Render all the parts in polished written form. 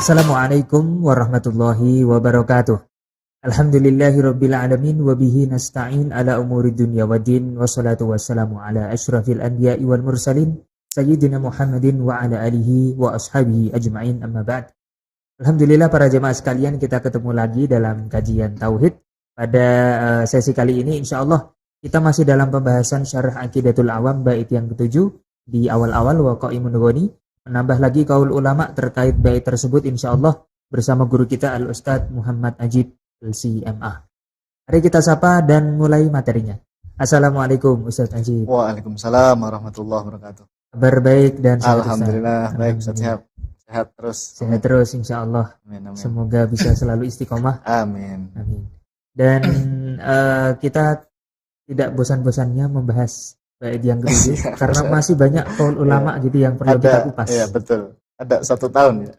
Assalamualaikum warahmatullahi wabarakatuh. Alhamdulillahirabbil alamin wa bihi nasta'in ala umuri dunya waddin wassalatu wassalamu ala asyrafil anbiya'i wal mursalin sayyidina Muhammadin wa ala alihi wa ashabihi ajma'in amma ba'd. Alhamdulillah para jemaah sekalian, kita ketemu lagi dalam kajian tauhid. Pada sesi kali ini insyaallah kita masih dalam pembahasan syarah Aqidatul Awam bait yang ketujuh. Di awal-awal wa qaimun ghani, menambah lagi kaul ulama terkait bait tersebut insyaallah bersama guru kita Al-Ustadz Muhammad Ajib LCMA. Mari kita sapa dan mulai materinya. Assalamualaikum Ustadz Ajib. Waalaikumsalam warahmatullahi wabarakatuh. Kabar baik dan sehat? Alhamdulillah baik, sehat terus. Sehat terus insyaallah. Amin, amin. Semoga bisa selalu istiqomah. Amin. Amin. Dan kita tidak bosan-bosannya membahas bait yang ketujuh karena masih banyak kaul ulama gitu yang perlu kita kupas. Iya betul. Ada 1 tahun ya.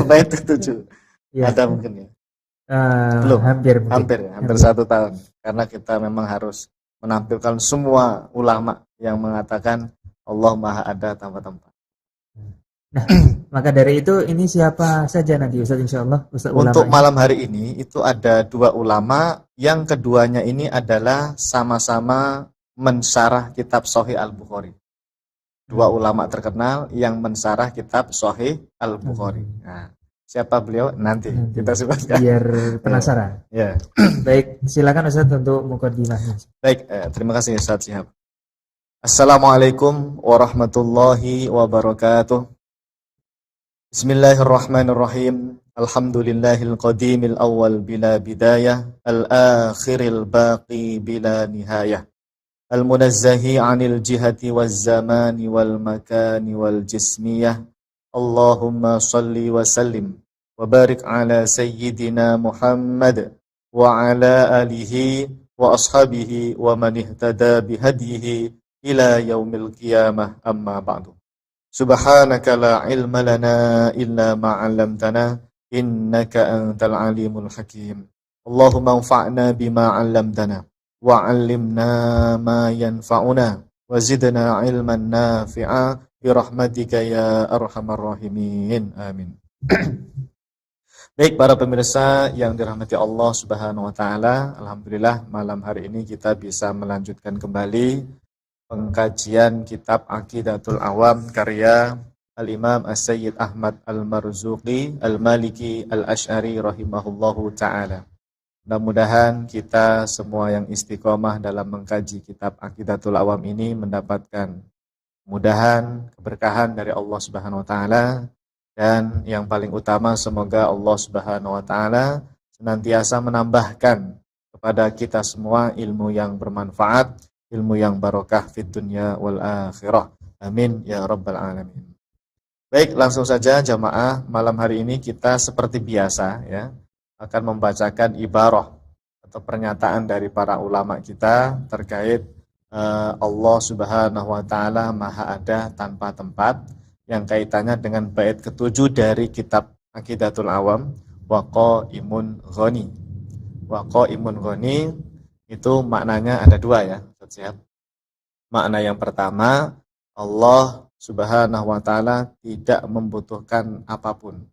Bait ketujuh. Ya. Ada mungkin ya. Belum. Hampir 1 tahun. Karena kita memang harus menampilkan semua ulama yang mengatakan Allah Maha ada tanpa tempat. Nah, maka dari itu ini siapa saja nanti Ustaz insyaallah Ustaz ulama. Untuk malam hari ini itu ada 2 ulama, yang keduanya ini adalah sama-sama mensyarah kitab Sahih Al-Bukhari. 2 ulama terkenal yang mensyarah kitab Sahih Al-Bukhari. Nah, siapa beliau nanti kita sebutkan biar penasaran. Ya. Baik, silakan Ustaz untuk mukadimahnya. Baik, terima kasih Ustaz Syihab. Assalamualaikum warahmatullahi wabarakatuh. Bismillahirrahmanirrahim. Alhamdulillahil qadimil awwal bila bidayah, al-akhiril baqi bila nihayah. Al-munazzahi 'anil jihati waz-zamani wal makani wal jismiyah. Allahumma shalli wa sallim wa barik ala sayyidina Muhammad wa ala alihi wa ashabihi wa man ihtada bihadihi ila yaumil qiyamah, amma ba'du. Subhanaka la ilma lana illa ma 'allamtana innaka antal alimul hakim. Allahumma anfa'na bima 'allamtana wa 'allimna ma yanfa'una wa zidna 'ilman nafi'a bi rahmatika ya arhamar rahimin. Amin. Baik para pemirsa yang dirahmati Allah Subhanahu wa taala, alhamdulillah malam hari ini kita bisa melanjutkan kembali pengkajian kitab Aqidatul Awam karya Al-Imam As-Sayyid Ahmad Al-Marzuqi Al-Maliki Al-Asy'ari rahimahullahu ta'ala. Mudah-mudahan kita semua yang istiqomah dalam mengkaji kitab Aqidatul Awam ini mendapatkan mudahan, keberkahan dari Allah Subhanahu wa taala, dan yang paling utama semoga Allah Subhanahu wa taala senantiasa menambahkan kepada kita semua ilmu yang bermanfaat, ilmu yang barokah fid dunya wal akhirah. Amin ya rabbal alamin. Baik, langsung saja jamaah, malam hari ini kita seperti biasa ya akan membacakan ibarah atau pernyataan dari para ulama kita terkait Allah Subhanahu wa taala Maha ada tanpa tempat, yang kaitannya dengan bait ketujuh dari kitab Aqidatul Awam, wa qaimun ghani. Wa qaimun ghani itu maknanya ada 2 ya. Siap. Makna yang pertama, Allah Subhanahu wa taala tidak membutuhkan apapun.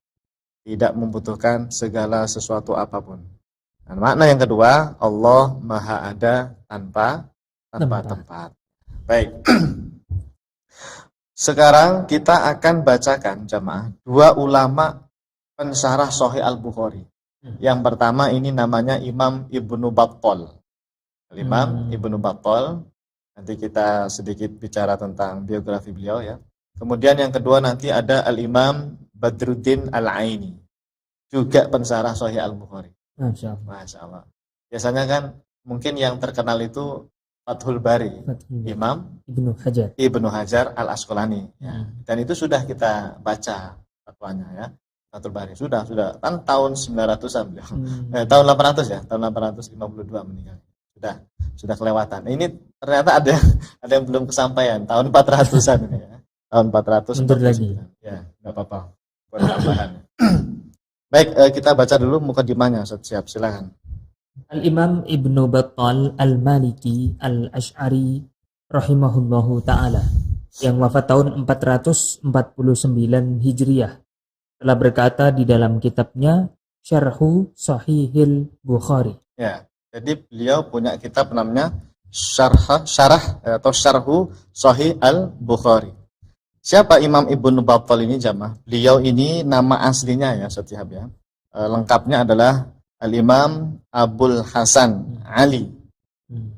Tidak membutuhkan segala sesuatu apapun. Dan makna yang kedua, Allah Maha ada tanpa tempat. Baik. Sekarang kita akan bacakan jamaah 2 ulama pensyarah Sahih Al-Bukhari. Yang pertama ini namanya Imam Ibnu Battal. Imam Ibnu Battal, nanti kita sedikit bicara tentang biografi beliau ya. Kemudian yang kedua nanti ada Al-Imam Badruddin Al-Aini, juga pensyarah Sahih Al-Bukhari. Masya Allah. Biasanya kan mungkin yang terkenal itu Fathul Bari, Imam Ibnu Hajar Al-Asqalani ya. Dan itu sudah kita baca fatwanya ya. Fathul Bari sudah kan tahun 900-an beliau. Tahun 800 ya, tahun 852 meninggal. Sudah kelewatan. Ini ternyata ada yang belum kesampaian tahun 400-an ini ya. Tahun 400 lagi. Ya, enggak apa-apa. Buat tambahan. Baik, kita baca dulu mukadimahnya. Siap, silakan. Al-Imam Ibnu Battal Al-Maliki Al-Asy'ari rahimahullahu taala yang wafat tahun 449 Hijriah telah berkata di dalam kitabnya Syarhu Sahihil Bukhari. Ya, jadi beliau punya kitab namanya Syarah atau Syarhu Sahih Al-Bukhari. Siapa Imam Ibnu Battal ini jamaah? Beliau ini nama aslinya ya Sotihab ya. Lengkapnya adalah Al-Imam Abul Hasan Ali.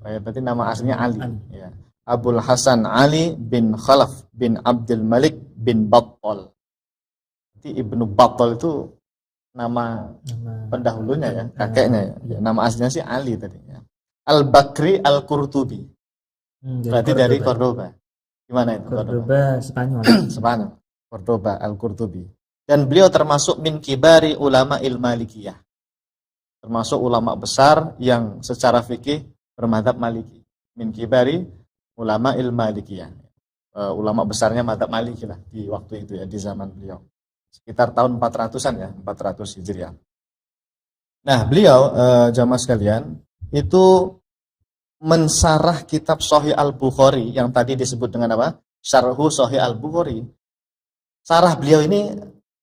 Berarti nama aslinya Ali. Ya. Abul Hasan Ali bin Khalaf bin Abdul Malik bin Battal. Jadi Ibnu Battal itu nama pendahulunya ya, kakeknya ya. Nama aslinya sih Ali tadi ya. Al-Bakri Al-Qurtubi. Berarti dari Cordoba. Gimana itu? Cordoba, Spanyol. Spanyol. Cordoba Al-Qurtubi. Dan beliau termasuk min kibari ulama Malikiyah. Termasuk ulama besar yang secara fikih bermadzhab Maliki. Min kibari ulama Malikiyah. Ulama besarnya madzhab Maliki lah di waktu itu ya, di zaman beliau. Sekitar tahun 400-an ya, 400 Hijriah. Nah, beliau jamaah sekalian itu mensarah kitab Sahih Al-Bukhari yang tadi disebut dengan apa? Syarhu Sahih Al-Bukhari. Sarah beliau ini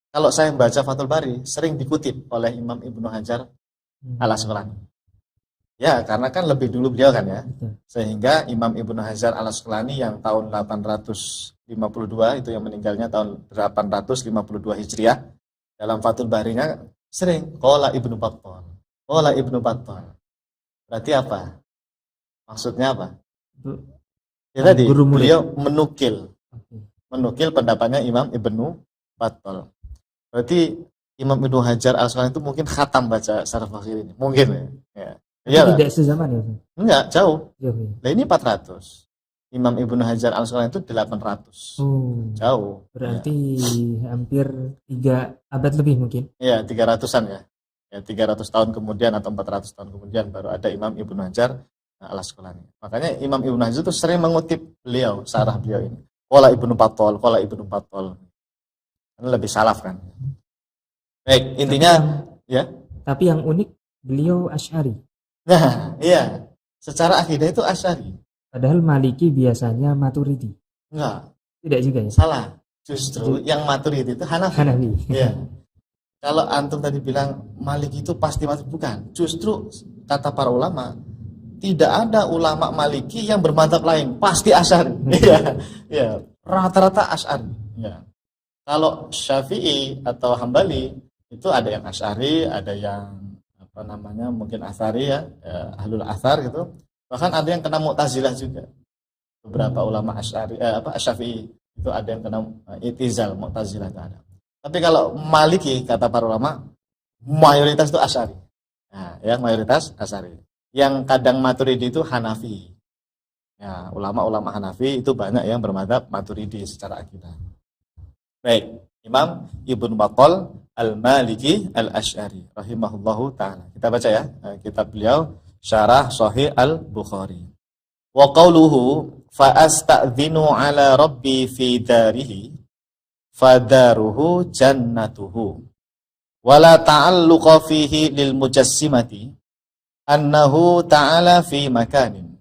kalau saya membaca Fathul Bari sering dikutip oleh Imam Ibnu Hajar Al-Asqalani. Ya, karena kan lebih dulu beliau kan ya. Sehingga Imam Ibnu Hajar Al-Asqalani yang tahun 852 itu yang meninggalnya tahun 852 Hijriah, dalam Fathul Barinya sering qala Ibnu Battal. Qala Ibnu Battal. Berarti apa? Maksudnya apa? Ya tadi beliau menukil pendapatnya Imam Ibnu Battal. Berarti Imam Ibnu Hajar Al-Asqalani itu mungkin khatam baca Syarah Bukhari ini. Mungkin ya. Ya. Tidak sezaman ya? Enggak, jauh. Ya. Nah ini 400. Imam Ibnu Hajar Al-Asqalani itu 800. Jauh. Berarti ya. Hampir 3 abad lebih mungkin. Iya, 300-an ya. Ya 300 tahun kemudian atau 400 tahun kemudian baru ada Imam Ibnu Hajar Al-Asqalani. Makanya Imam Ibnu Hajar itu sering mengutip beliau, sarah beliau ini. Qala Ibnu Battal, qala Ibnu Battal. Ini lebih salaf kan. Baik, intinya ya. Tapi yang unik beliau Asy'ari. Nah, iya. Secara akidah itu Asy'ari. Padahal Maliki biasanya Maturidi. Enggak. Tidak juga ya? Salah. Justru yang Maturidi itu Hanafi. Iya. Kalau antum tadi bilang Maliki itu pasti Maturidi, bukan. Justru kata para ulama, tidak ada ulama Maliki yang bermadzhab lain, pasti Asy'ari. Iya. Iya. Rata-rata Asy'ari. Iya. Kalau Syafi'i atau Hambali itu ada yang Asy'ari, ada yang mungkin Athari ya, Ahlul Athar gitu. Bahkan ada yang kena Mu'tazilah juga. Beberapa ulama Asy'ari Syafi'i itu ada yang kena I'tizal, Mu'tazilah itu ada. Tapi kalau Maliki kata para ulama mayoritas itu Asy'ari. Nah, ya mayoritas Asy'ari. Yang kadang Maturidi itu Hanafi. Ya, ulama-ulama Hanafi itu banyak yang bermadzhab Maturidi secara akidah. Baik, Imam Ibnu Battal Al-Maliki Al-Asy'ari rahimahullahu ta'ala. Kita baca ya kitab beliau Syarah Sahih Al-Bukhari. Wa qawluhu fa asta'dhinu ala rabbi fi darihi fadaruhu jannatuhu wa la ta'alluqa fihi lil mujassimati annahu ta'ala fi makanin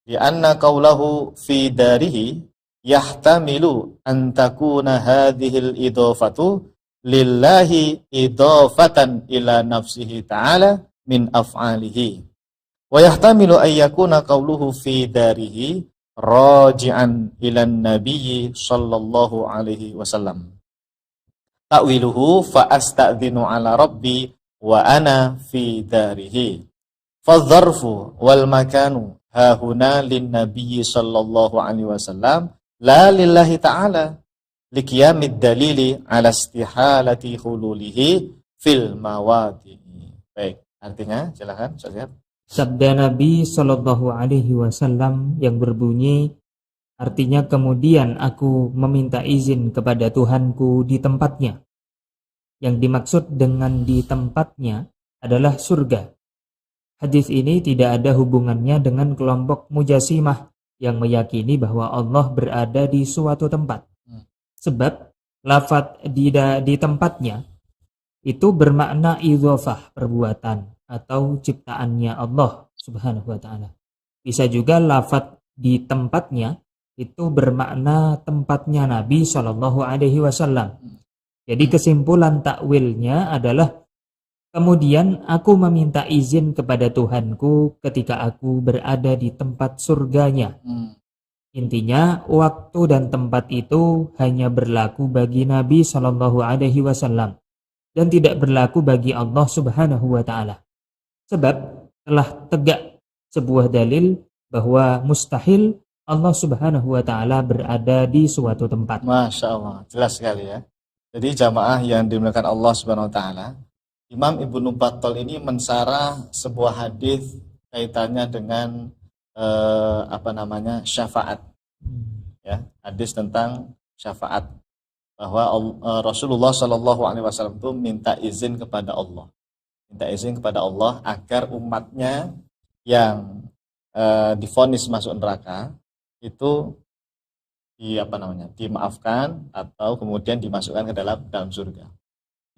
li anna qawlahu fi darihi yahtamilu an takuna hadhil idafatu lillahi idafatan ila nafsihi ta'ala min af'alihi wa yahtamilu an yakuna qawluhu fi darihi raji'an ila nabiyyi sallallahu alaihi wasallam. Ta'wiluhu fa asta'dhinu ala rabbi wa ana fi darihi fadh-dharfu wal makanu hahuna lin nabiyyi sallallahu alaihi wasallam la lillahi ta'ala liqiyamid dalili ala istihalati khululihi fil mawadi. Baik, artinya silakan Ustaz. Sabda Nabi Shallallahu alaihi wasallam yang berbunyi, artinya kemudian aku meminta izin kepada Tuhanku di tempatnya. Yang dimaksud dengan di tempatnya adalah surga. Hadis ini tidak ada hubungannya dengan kelompok Mujassimah yang meyakini bahwa Allah berada di suatu tempat. Sebab lafadz di tempatnya itu bermakna idhofah, perbuatan atau ciptaannya Allah Subhanahu wa taala. Bisa juga lafadz di tempatnya itu bermakna tempatnya Nabi Shallallahu alaihi wasallam. Jadi kesimpulan takwilnya adalah kemudian aku meminta izin kepada Tuhanku ketika aku berada di tempat surganya. Intinya waktu dan tempat itu hanya berlaku bagi Nabi Shallallahu Alaihi Wasallam dan tidak berlaku bagi Allah Subhanahu Wa Taala. Sebab telah tegak sebuah dalil bahwa mustahil Allah Subhanahu Wa Taala berada di suatu tempat. Masya Allah, jelas sekali ya. Jadi jamaah yang dimuliakan Allah Subhanahu Wa Taala, Imam Ibnu Battal ini mensarah sebuah hadis kaitannya dengan syafaat, ya, hadis tentang syafaat bahwa Rasulullah Shallallahu Alaihi Wasallam itu minta izin kepada Allah, agar umatnya yang divonis masuk neraka itu dimaafkan atau kemudian dimasukkan ke dalam surga.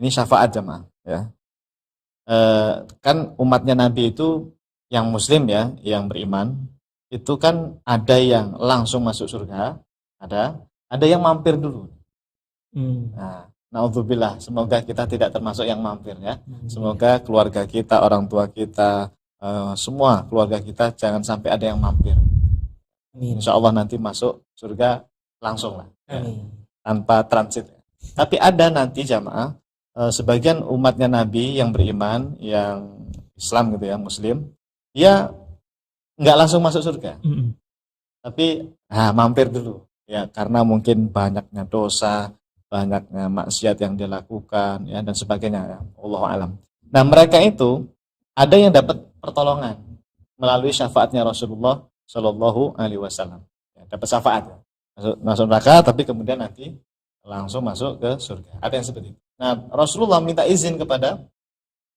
Ini syafaat jemaah, ya. Kan umatnya Nabi itu yang muslim ya, yang beriman itu kan ada yang langsung masuk surga, ada yang mampir dulu. Nah, naudzubillah, semoga kita tidak termasuk yang mampir ya. Semoga keluarga kita, orang tua kita, semua keluarga kita jangan sampai ada yang mampir. Insya Allah nanti masuk surga langsung lah, ya, tanpa transit. Tapi ada nanti jamaah sebagian umatnya Nabi yang beriman, yang Islam gitu ya, muslim, dia nggak langsung masuk surga, tapi mampir dulu ya, karena mungkin banyaknya dosa, banyaknya maksiat yang dia lakukan ya, dan sebagainya ya. Allahu a'lam. Nah, mereka itu ada yang dapat pertolongan melalui syafaatnya Rasulullah Shallallahu Alaihi Wasallam, ya, dapat syafaat ya. Masuk neraka tapi kemudian nanti langsung masuk ke surga. Ada yang seperti itu. Nah, Rasulullah minta izin kepada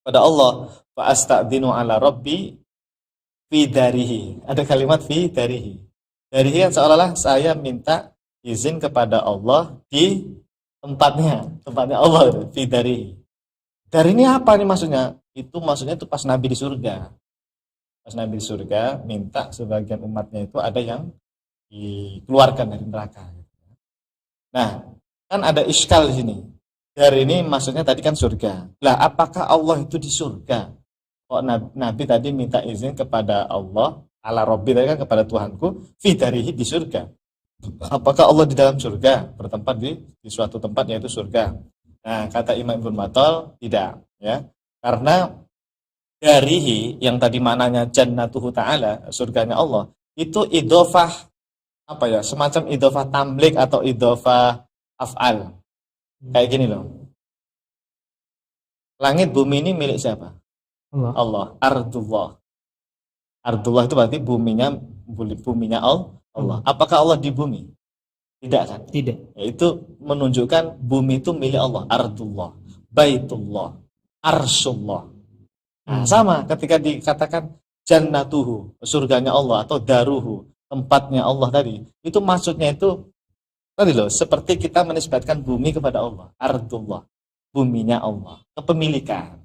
Allah, fa astadzinu ala rabbi fi darihi. Ada kalimat fi darihi. Darihi yang seolah-olah saya minta izin kepada Allah di tempatnya Allah, fi darihi. Dari ini apa nih maksudnya? Itu maksudnya itu pas Nabi di surga. Pas Nabi di surga minta sebagian umatnya itu ada yang dikeluarkan dari neraka. Nah, kan ada iskal di sini. Dari ini maksudnya tadi kan surga. Lah, apakah Allah itu di surga? Kok Nabi tadi minta izin kepada Allah, ala Rabbi tadi kan kepada Tuhanku, fi darihi di surga. Apakah Allah di dalam surga, bertempat di suatu tempat yaitu surga? Nah, kata Imam Ibnu Battal tidak, ya. Karena darihi yang tadi maknanya jannatuhu ta'ala, surganya Allah, itu idhofah semacam idhofah tamlik atau idhofah af'al. Kayak gini loh. Langit bumi ini milik siapa? Allah. Ardullah. Ardullah itu berarti buminya Allah. Apakah Allah di bumi? Tidak kan? Tidak. Itu menunjukkan bumi itu milik Allah. Ardullah, Baitullah, Arsyullah. Nah, sama ketika dikatakan jannatuhu, surganya Allah, atau daruhu, tempatnya Allah tadi. Itu maksudnya itu tadi loh, seperti kita menisbatkan bumi kepada Allah, ardullah, buminya Allah, kepemilikan,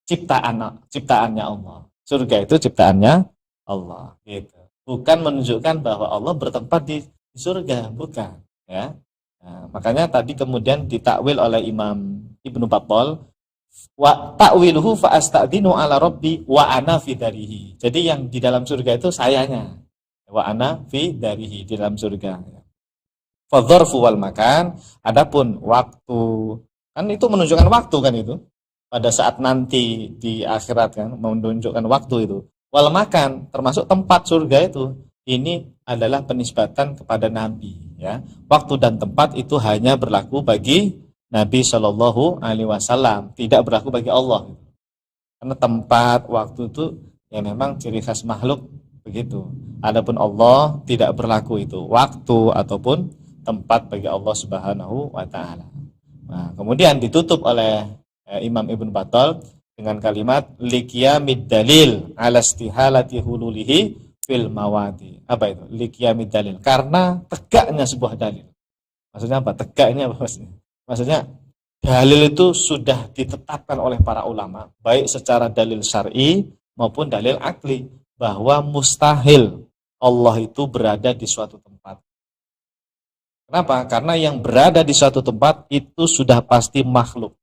ciptaannya Allah. Surga itu ciptaannya Allah, gitu. Bukan menunjukkan bahwa Allah bertempat di surga, bukan, ya. Nah, makanya tadi kemudian ditakwil oleh Imam Ibnu Battal, wa ta'wiluhu fa astadzinu ala rabbi wa ana fi darihi. Jadi yang di dalam surga itu sayanya, wa ana fi darihi, di dalam surga. Fadzarfu wal makan, adapun waktu, kan itu menunjukkan waktu kan itu. Pada saat nanti di akhirat kan menunjukkan waktu itu. Wal makan termasuk tempat surga itu. Ini adalah penisbatan kepada Nabi ya. Waktu dan tempat itu hanya berlaku bagi Nabi Shallallahu Alaihi Wasallam, tidak berlaku bagi Allah. Karena tempat, waktu itu ya memang ciri khas makhluk begitu. Adapun Allah tidak berlaku itu waktu ataupun tempat bagi Allah Subhanahu wa taala. Nah, kemudian ditutup oleh Imam Ibnu Battal dengan kalimat liqiyamid dalil ala istihalati hululihi fil mawadi. Apa itu? Liqiyamid dalil, karena tegaknya sebuah dalil. Maksudnya apa? Tegaknya apa maksudnya? Maksudnya dalil itu sudah ditetapkan oleh para ulama, baik secara dalil syar'i maupun dalil akli, bahwa mustahil Allah itu berada di suatu tempat. Kenapa? Karena yang berada di suatu tempat itu sudah pasti makhluk.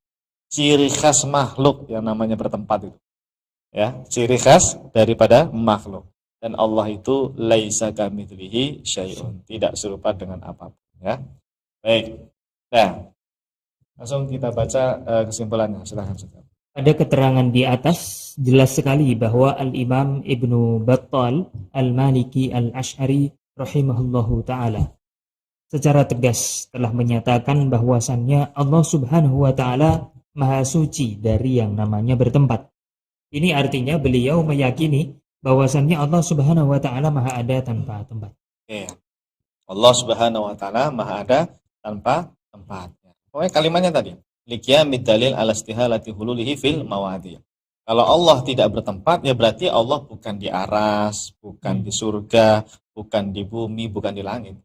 Ciri khas makhluk yang namanya bertempat itu. Ya, ciri khas daripada makhluk. Dan Allah itu laisa kamitslihi syai'un, tidak serupa dengan apapun, ya. Baik. Nah, langsung kita baca kesimpulannya. Silakan. Pada keterangan di atas jelas sekali bahwa Al-Imam Ibnu Battal Al-Maliki Al-Asy'ari rahimahullahu taala secara tegas telah menyatakan bahwasannya Allah Subhanahu wa taala Maha Suci dari yang namanya bertempat. Ini artinya beliau meyakini bahwasannya Allah Subhanahu wa taala Maha ada tanpa tempat. Oke. Allah Subhanahu wa taala Maha ada tanpa tempat. Pokoknya kalimatnya tadi, liqiyamid dalil ala istihalati hululihi fil mawadi'. Kalau Allah tidak bertempat, ya berarti Allah bukan di aras, bukan di surga, bukan di bumi, bukan di langit.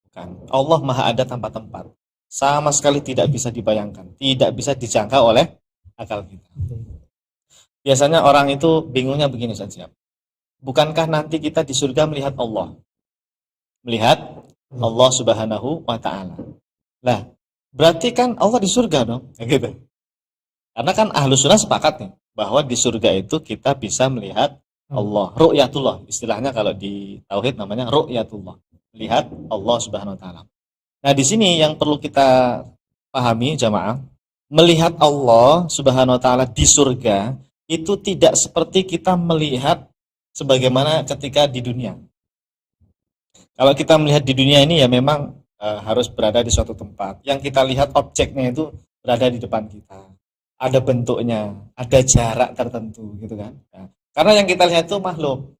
Bukan. Allah Maha ada tanpa tempat. Sama sekali tidak bisa dibayangkan, tidak bisa dijangka oleh akal kita. Biasanya orang itu bingungnya begini saja. Bukankah nanti kita di surga melihat Allah? Melihat Allah Subhanahu wa taala. Lah, berarti kan Allah di surga dong, gitu. Karena kan ahlu sunnah sepakat nih bahwa di surga itu kita bisa melihat Allah, ru'yatullah. Istilahnya kalau di tauhid namanya ru'yatullah, melihat Allah Subhanahu wa taala. Nah, di sini yang perlu kita pahami jamaah, melihat Allah Subhanahu wa taala di surga itu tidak seperti kita melihat sebagaimana ketika di dunia. Kalau kita melihat di dunia ini ya memang harus berada di suatu tempat. Yang kita lihat objeknya itu berada di depan kita. Ada bentuknya, ada jarak tertentu gitu kan. Nah, karena yang kita lihat itu makhluk.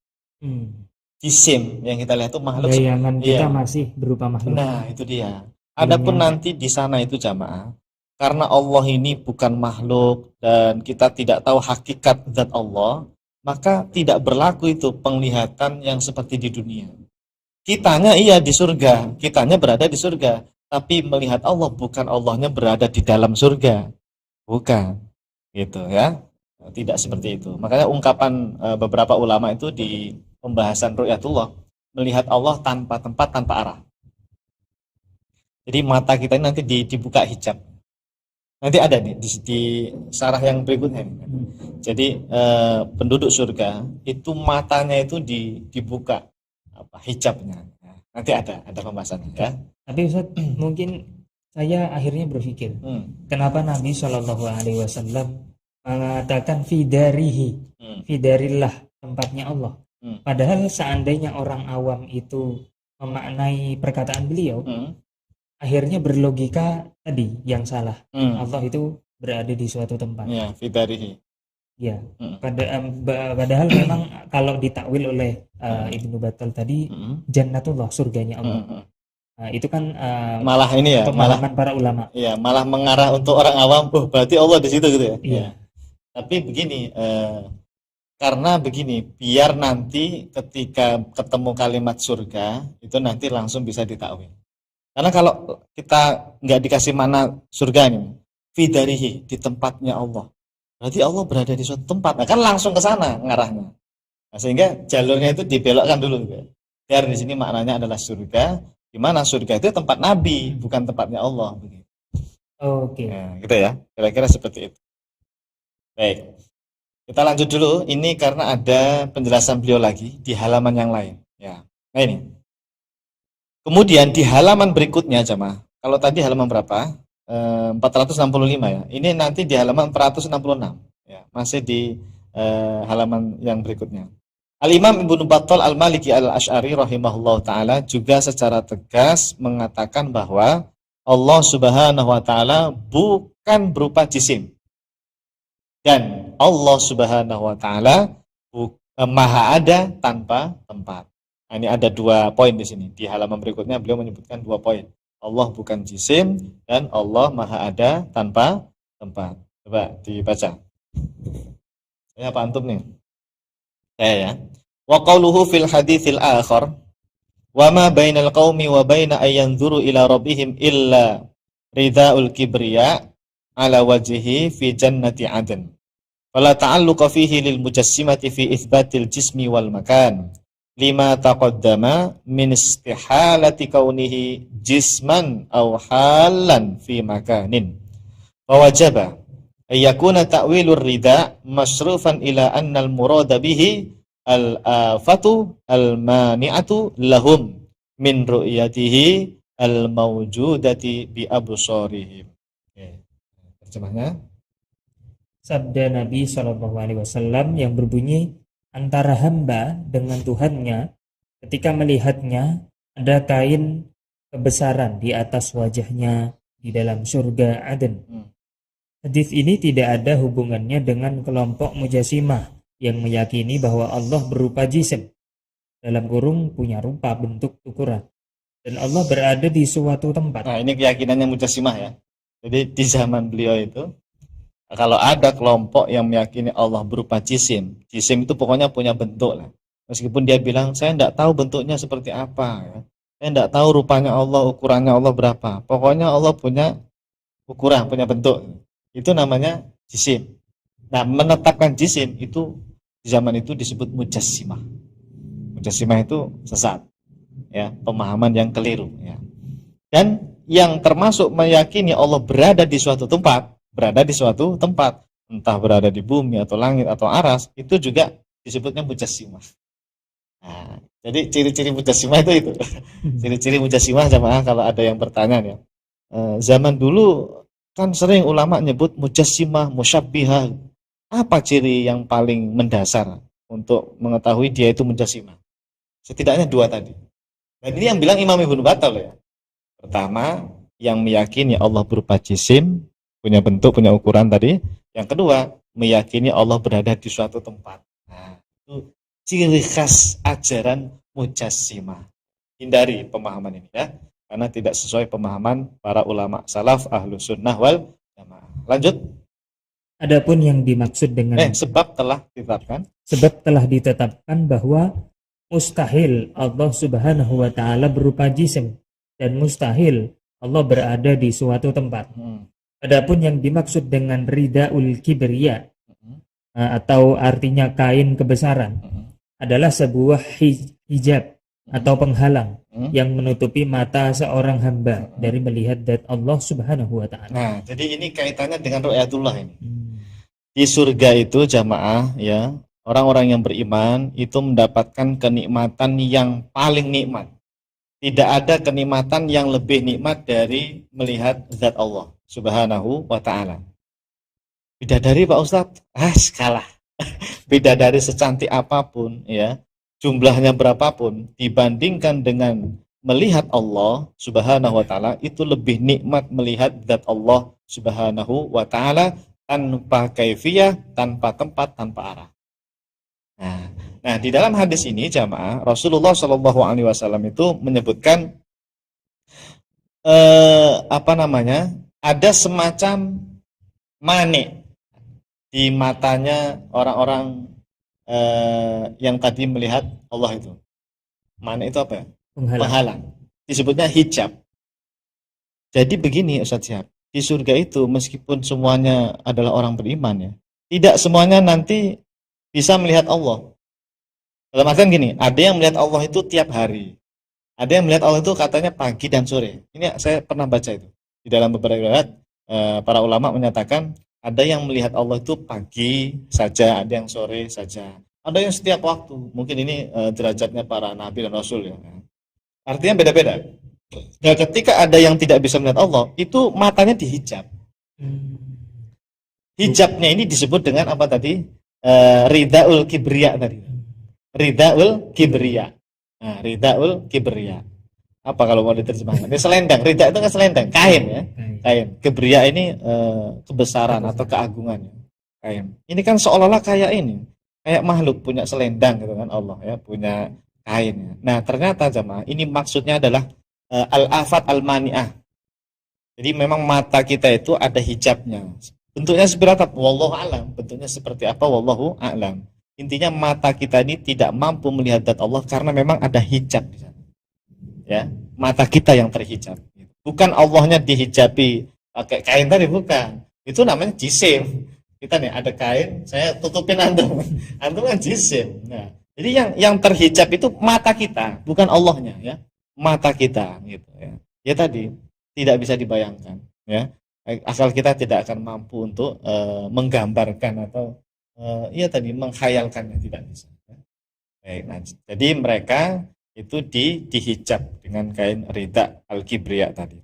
Jisim yang kita lihat itu makhluk. Bayangan kita masih berupa makhluk. Nah, itu dia. Adapun nanti di sana itu jamaah, karena Allah ini bukan makhluk dan kita tidak tahu hakikat zat Allah, maka tidak berlaku itu penglihatan yang seperti di dunia. Kitanya iya di surga, kitanya berada di surga, tapi melihat Allah bukan Allahnya berada di dalam surga. Bukan. Gitu ya. Tidak seperti itu. Makanya ungkapan beberapa ulama itu di pembahasan ru'yatullah, melihat Allah tanpa tempat, tanpa arah. Jadi mata kita ini nanti dibuka hijab. Nanti ada nih di syarah yang berikutnya. Jadi penduduk surga itu matanya itu dibuka hijabnya. Nanti ada pembahasannya ya. Tapi Ustaz, mungkin saya akhirnya berpikir, kenapa Nabi Shallallahu Alaihi Wasallam mengatakan fidarihi, fidarillah, tempatnya Allah. Padahal seandainya orang awam itu memaknai perkataan beliau, akhirnya berlogika tadi yang salah. Allah itu berada di suatu tempat. Ya, fidarihi. Ya, padahal memang kalau ditakwil oleh Ibnu Battal tadi, jannatullah, surganya Allah. Nah, itu kan malah ini ya, pemahaman para ulama. Iya, malah mengarah untuk orang awam, berarti Allah di situ gitu ya. Iya. Tapi begini, karena begini, biar nanti ketika ketemu kalimat surga itu nanti langsung bisa ditakwil. Karena kalau kita nggak dikasih mana surga ini, fidarihi, di tempatnya Allah, berarti Allah berada di suatu tempat, nah, kan langsung ke sana ngarahnya. Nah, sehingga jalurnya itu dibelokkan dulu. Biar di sini maknanya adalah surga, di mana surga itu tempat Nabi, bukan tempatnya Allah. Oke. Nah, gitu ya, kira-kira seperti itu. Baik, kita lanjut dulu. Ini karena ada penjelasan beliau lagi di halaman yang lain. Ya, nah ini. Kemudian di halaman berikutnya jemaah, kalau tadi halaman berapa? 465 ya. Ini nanti di halaman 466. Ya, masih di halaman yang berikutnya. Al-Imam Ibnu Battal Al-Maliki Al-Asy'ari rahimahullah ta'ala juga secara tegas mengatakan bahwa Allah Subhanahu wa ta'ala bukan berupa jisim. Dan Allah Subhanahu wa ta'ala maha ada tanpa tempat. Nah, ini ada 2 poin di sini. Di halaman berikutnya beliau menyebutkan 2 poin. Allah bukan jisim dan Allah maha ada tanpa tempat. Coba dibaca. Ini apa antum nih? Ya. Wa qawluhu fil haditsil akhar wa ma bainal qaumi wa baina ayanzuru ila rabbihim illa ridhaul kibriya ala wajhihi fi jannati adn. Fala ta'alluqa fihi lil mujassimati fi itsbatil jismi wal makan. lima taqaddama min istihalati kaunihi jisman aw halan fi makanin. Wa wajaba ayyakuna ta'wilur rida masrufan ila anna al-murada bihi al-afatu al-mani'atu lahum min ru'yatihi al-mawjudati bi absarihim. Terjemahnya, sabda Nabi SAW yang berbunyi, antara hamba dengan Tuhannya ketika melihatnya ada kain kebesaran di atas wajahnya di dalam surga Aden. Hadis ini tidak ada hubungannya dengan kelompok Mujassimah yang meyakini bahwa Allah berupa jisim, dalam kurung punya rupa, bentuk, ukuran, dan Allah berada di suatu tempat. Nah, ini keyakinannya Mujassimah ya. Jadi di zaman beliau itu, kalau ada kelompok yang meyakini Allah berupa jisim itu pokoknya punya bentuk lah. Meskipun dia bilang, saya tidak tahu bentuknya seperti apa, ya. Saya tidak tahu rupanya Allah, ukurannya Allah berapa. Pokoknya Allah punya ukuran, punya bentuk. Itu namanya jisim. Nah, menetapkan jisim itu di zaman itu disebut Mujassimah. Mujassimah itu sesat, ya, pemahaman yang keliru, ya. Dan yang termasuk meyakini Allah berada di suatu tempat, entah berada di bumi atau langit atau aras, itu juga disebutnya Mujassimah. Nah, jadi ciri-ciri Mujassimah itu. Ciri-ciri Mujassimah jamaah kalau ada yang bertanya ya. Zaman dulu kan sering ulama nyebut Mujassimah, Musyabbihah. Apa ciri yang paling mendasar untuk mengetahui dia itu Mujassimah? Setidaknya dua tadi. Dan ini yang bilang Imam Ibnu Battal ya. Pertama, yang meyakini Allah berupa jisim, punya bentuk, punya ukuran tadi. Yang kedua, meyakini Allah berada di suatu tempat. Nah, itu ciri khas ajaran Mujassimah. Hindari pemahaman ini ya, karena tidak sesuai pemahaman para ulama salaf ahlus sunnah wal jamaah. Lanjut. Adapun yang dimaksud dengan sebab telah ditetapkan bahwa mustahil Allah Subhanahu wa taala berupa jisim dan mustahil Allah berada di suatu tempat. Adapun yang dimaksud dengan ridaul kibriya atau artinya kain kebesaran adalah sebuah hijab atau penghalang yang menutupi mata seorang hamba dari melihat zat Allah Subhanahu wa taala. Nah, jadi ini kaitannya dengan ru'yatullah ini. Di surga itu jamaah ya, orang-orang yang beriman itu mendapatkan kenikmatan yang paling nikmat. Tidak ada kenikmatan yang lebih nikmat dari melihat zat Allah Subhanahu wa ta'ala. Bidadari Pak Ustadz, kalah. Bidadari secantik apapun ya, jumlahnya berapapun, dibandingkan dengan melihat Allah Subhanahu wa ta'ala, itu lebih nikmat melihat zat Allah Subhanahu wa ta'ala tanpa kaifiyah, tanpa tempat, tanpa arah. Nah, di dalam hadis ini jamaah, Rasulullah Shallallahu Alaihi Wasallam itu menyebutkan ada semacam manik di matanya orang-orang yang tadi melihat Allah itu. Manik itu apa ya? Penghalang. Disebutnya hijab. Jadi begini Ustaz Syihab, di surga itu meskipun semuanya adalah orang beriman ya, tidak semuanya nanti bisa melihat Allah. Dalam artian gini, ada yang melihat Allah itu tiap hari. Ada yang melihat Allah itu katanya pagi dan sore. Ini saya pernah baca itu. Di dalam beberapa riwayat, para ulama menyatakan ada yang melihat Allah itu pagi saja, ada yang sore saja. Ada yang setiap waktu. Mungkin ini derajatnya para nabi dan rasul ya. Artinya beda-beda. Nah, ketika ada yang tidak bisa melihat Allah, itu matanya dihijab. Hijabnya ini disebut dengan apa tadi? Ridaul kibriya tadi. Ridaul kibriya. Nah, ridaul kibriya. Apa kalau mau diterjemahkan? Ini selendang. Rida itu kan selendang, kain ya. Kain. Kibriya ini kebesaran atau keagungan. Kain. Ini kan seolah-olah kayak ini. Kayak makhluk punya selendang gitu kan Allah ya, punya kain. Nah, ternyata jamaah, ini maksudnya adalah al-afat al-mani'ah. Jadi memang mata kita itu ada hijabnya. Bentuknya seperti apa? Wallahu a'lam. Bentuknya seperti apa? Wallahu a'lam. Intinya mata kita ini tidak mampu melihat zat Allah karena memang ada hijab di sana. Ya, mata kita yang terhijab. Bukan Allahnya dihijabi pakai kain tadi, bukan. Itu namanya jisim. Kita nih ada kain, saya tutupin antum. Antum kan jisim. Nah, Jadi yang terhijab itu mata kita, bukan Allahnya ya. Mata kita gitu ya. Ya tadi tidak bisa dibayangkan ya. Asal kita tidak akan mampu untuk menggambarkan atau ya tadi menghayalkannya, tidak bisa. Ya. Baik, nah, jadi mereka itu dihijab dengan kain rida al-kibriya tadi.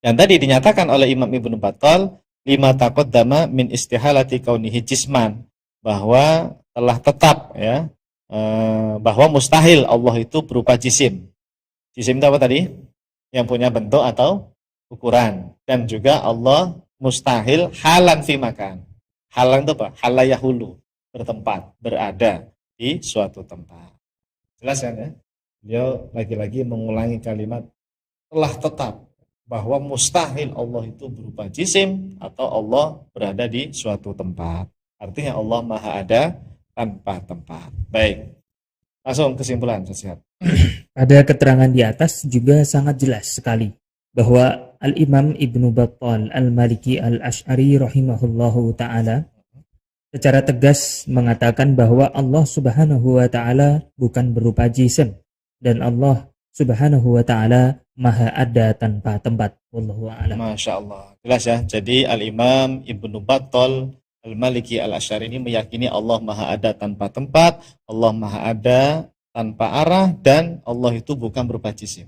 Dan tadi dinyatakan oleh Imam Ibnu Battal lima taqaddama min istihalati kaunihi jisman, bahwa telah tetap ya bahwa mustahil Allah itu berupa jisim. Jisim itu apa tadi? Yang punya bentuk atau ukuran. Dan juga Allah mustahil halan fi makan. Halan itu apa? Halayahulu, bertempat, berada di suatu tempat. Jelas kan ya? Beliau lagi-lagi mengulangi kalimat telah tetap, bahwa mustahil Allah itu berupa jisim atau Allah berada di suatu tempat. Artinya Allah Maha ada tanpa tempat. Baik. Langsung kesimpulan Ustaz. Pada keterangan di atas juga sangat jelas sekali bahwa Al-Imam Ibnu Battal Al-Maliki Al-Asy'ari rahimahullahu ta'ala secara tegas mengatakan bahwa Allah subhanahu wa ta'ala bukan berupa jisim dan Allah subhanahu wa ta'ala maha ada tanpa tempat. Wallahu a'lam. Masya Allah. Jelas ya. Jadi Al-Imam Ibnu Battal Al-Maliki Al-Asy'ari ini meyakini Allah maha ada tanpa tempat, Allah maha ada tanpa arah, dan Allah itu bukan berupa jisim.